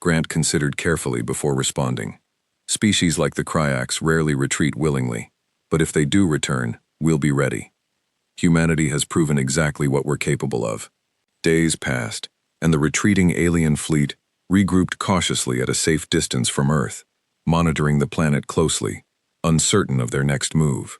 [SPEAKER 1] Grant considered carefully before responding. "Species like the Kryax rarely retreat willingly, but if they do return, we'll be ready. Humanity has proven exactly what we're capable of." Days passed, and the retreating alien fleet regrouped cautiously at a safe distance from Earth, monitoring the planet closely, uncertain of their next move.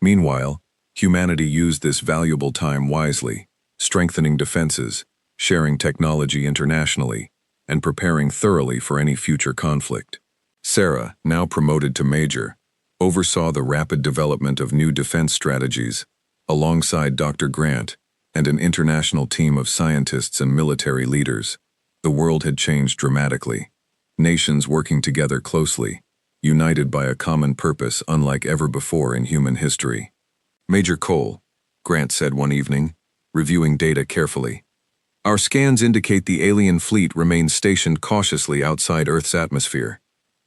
[SPEAKER 1] Meanwhile, humanity used this valuable time wisely, strengthening defenses, sharing technology internationally, and preparing thoroughly for any future conflict. Sarah, now promoted to major, oversaw the rapid development of new defense strategies, alongside Dr. Grant and an international team of scientists and military leaders. The world had changed dramatically. Nations working together closely, united by a common purpose unlike ever before in human history. Major Cole, Grant said one evening, reviewing data carefully. Our scans indicate the alien fleet remains stationed cautiously outside Earth's atmosphere.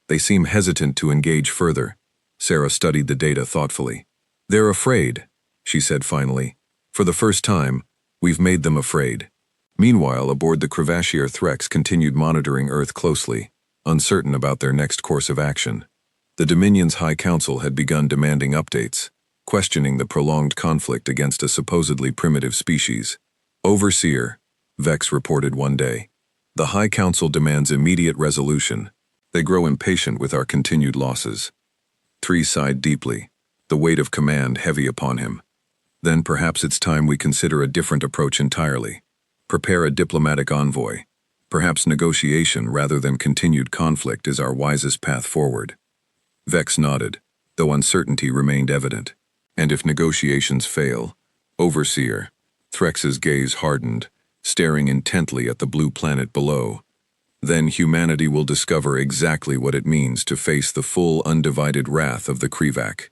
[SPEAKER 1] They seem hesitant to engage further. Sarah studied the data thoughtfully. They're afraid, she said finally. For the first time, we've made them afraid. Meanwhile, aboard the Cravachier Threx continued monitoring Earth closely, uncertain about their next course of action. The Dominion's High Council had begun demanding updates, questioning the prolonged conflict against a supposedly primitive species. Overseer, Vex reported one day. The High Council demands immediate resolution. They grow impatient with our continued losses. Tree sighed deeply, the weight of command heavy upon him. Then perhaps it's time we consider a different approach entirely. Prepare a diplomatic envoy. Perhaps negotiation rather than continued conflict is our wisest path forward. Vex nodded, though uncertainty remained evident. And if negotiations fail, Overseer, Threx's gaze hardened, staring intently at the blue planet below. Then humanity will discover exactly what it means to face the full undivided wrath of the Krivak.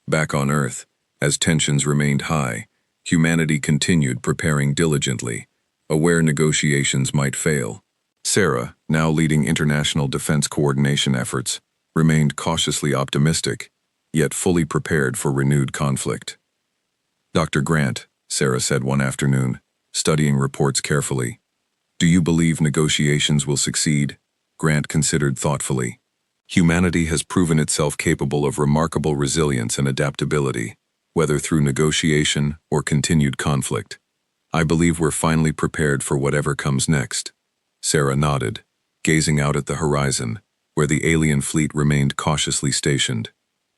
[SPEAKER 1] Back on Earth, as tensions remained high, humanity continued preparing diligently, aware negotiations might fail. Sarah, now leading international defense coordination efforts, remained cautiously optimistic, yet fully prepared for renewed conflict. Dr. Grant, Sarah said one afternoon, studying reports carefully. Do you believe negotiations will succeed? Grant considered thoughtfully. Humanity has proven itself capable of remarkable resilience and adaptability, whether through negotiation or continued conflict. I believe we're finally prepared for whatever comes next. Sarah nodded, gazing out at the horizon, where the alien fleet remained cautiously stationed.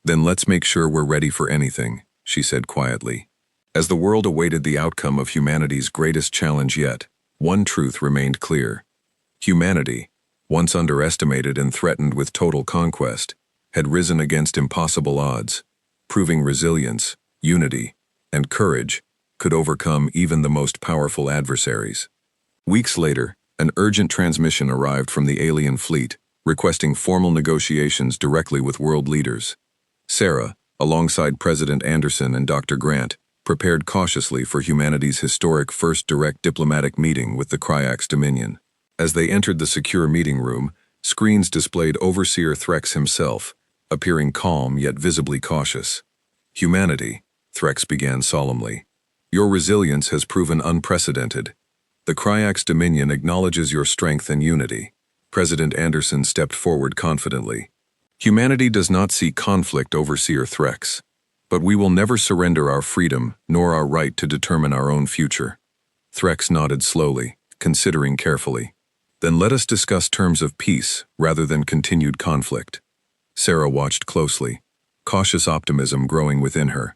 [SPEAKER 1] Then let's make sure we're ready for anything, she said quietly. As the world awaited the outcome of humanity's greatest challenge yet, one truth remained clear. Humanity, once underestimated and threatened with total conquest, had risen against impossible odds, proving resilience, unity, and courage could overcome even the most powerful adversaries. Weeks later, an urgent transmission arrived from the alien fleet, requesting formal negotiations directly with world leaders. Sarah, alongside President Anderson and Dr. Grant, prepared cautiously for humanity's historic first direct diplomatic meeting with the Kryax Dominion. As they entered the secure meeting room, screens displayed Overseer Threx himself, appearing calm yet visibly cautious. Humanity, Threx began solemnly. Your resilience has proven unprecedented. The Kryax Dominion acknowledges your strength and unity. President Anderson stepped forward confidently. Humanity does not see conflict, Overseer Threx, but we will never surrender our freedom nor our right to determine our own future. Threx nodded slowly, considering carefully. Then let us discuss terms of peace rather than continued conflict. Sarah watched closely, cautious optimism growing within her.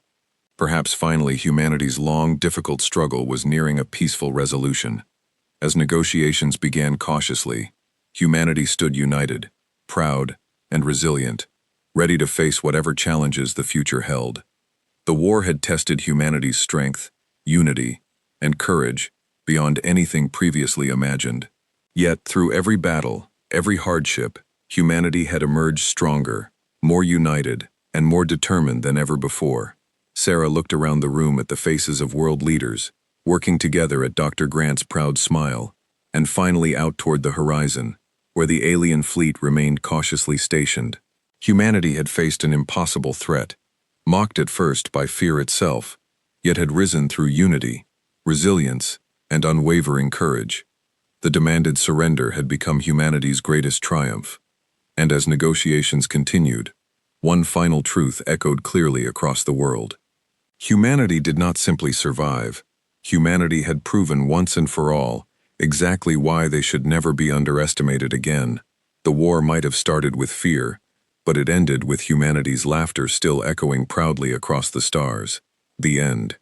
[SPEAKER 1] Perhaps finally humanity's long, difficult struggle was nearing a peaceful resolution. As negotiations began cautiously, humanity stood united, proud, and resilient, ready to face whatever challenges the future held. The war had tested humanity's strength, unity, and courage beyond anything previously imagined. Yet, through every battle, every hardship, humanity had emerged stronger, more united, and more determined than ever before. Sarah looked around the room at the faces of world leaders, working together at Dr. Grant's proud smile, and finally out toward the horizon, where the alien fleet remained cautiously stationed. Humanity had faced an impossible threat, mocked at first by fear itself, yet had risen through unity, resilience, and unwavering courage. The demanded surrender had become humanity's greatest triumph, and as negotiations continued, one final truth echoed clearly across the world. Humanity did not simply survive. Humanity had proven once and for all Exactly why they should never be underestimated again. The war might have started with fear, but it ended with humanity's laughter still echoing proudly across the stars. The end.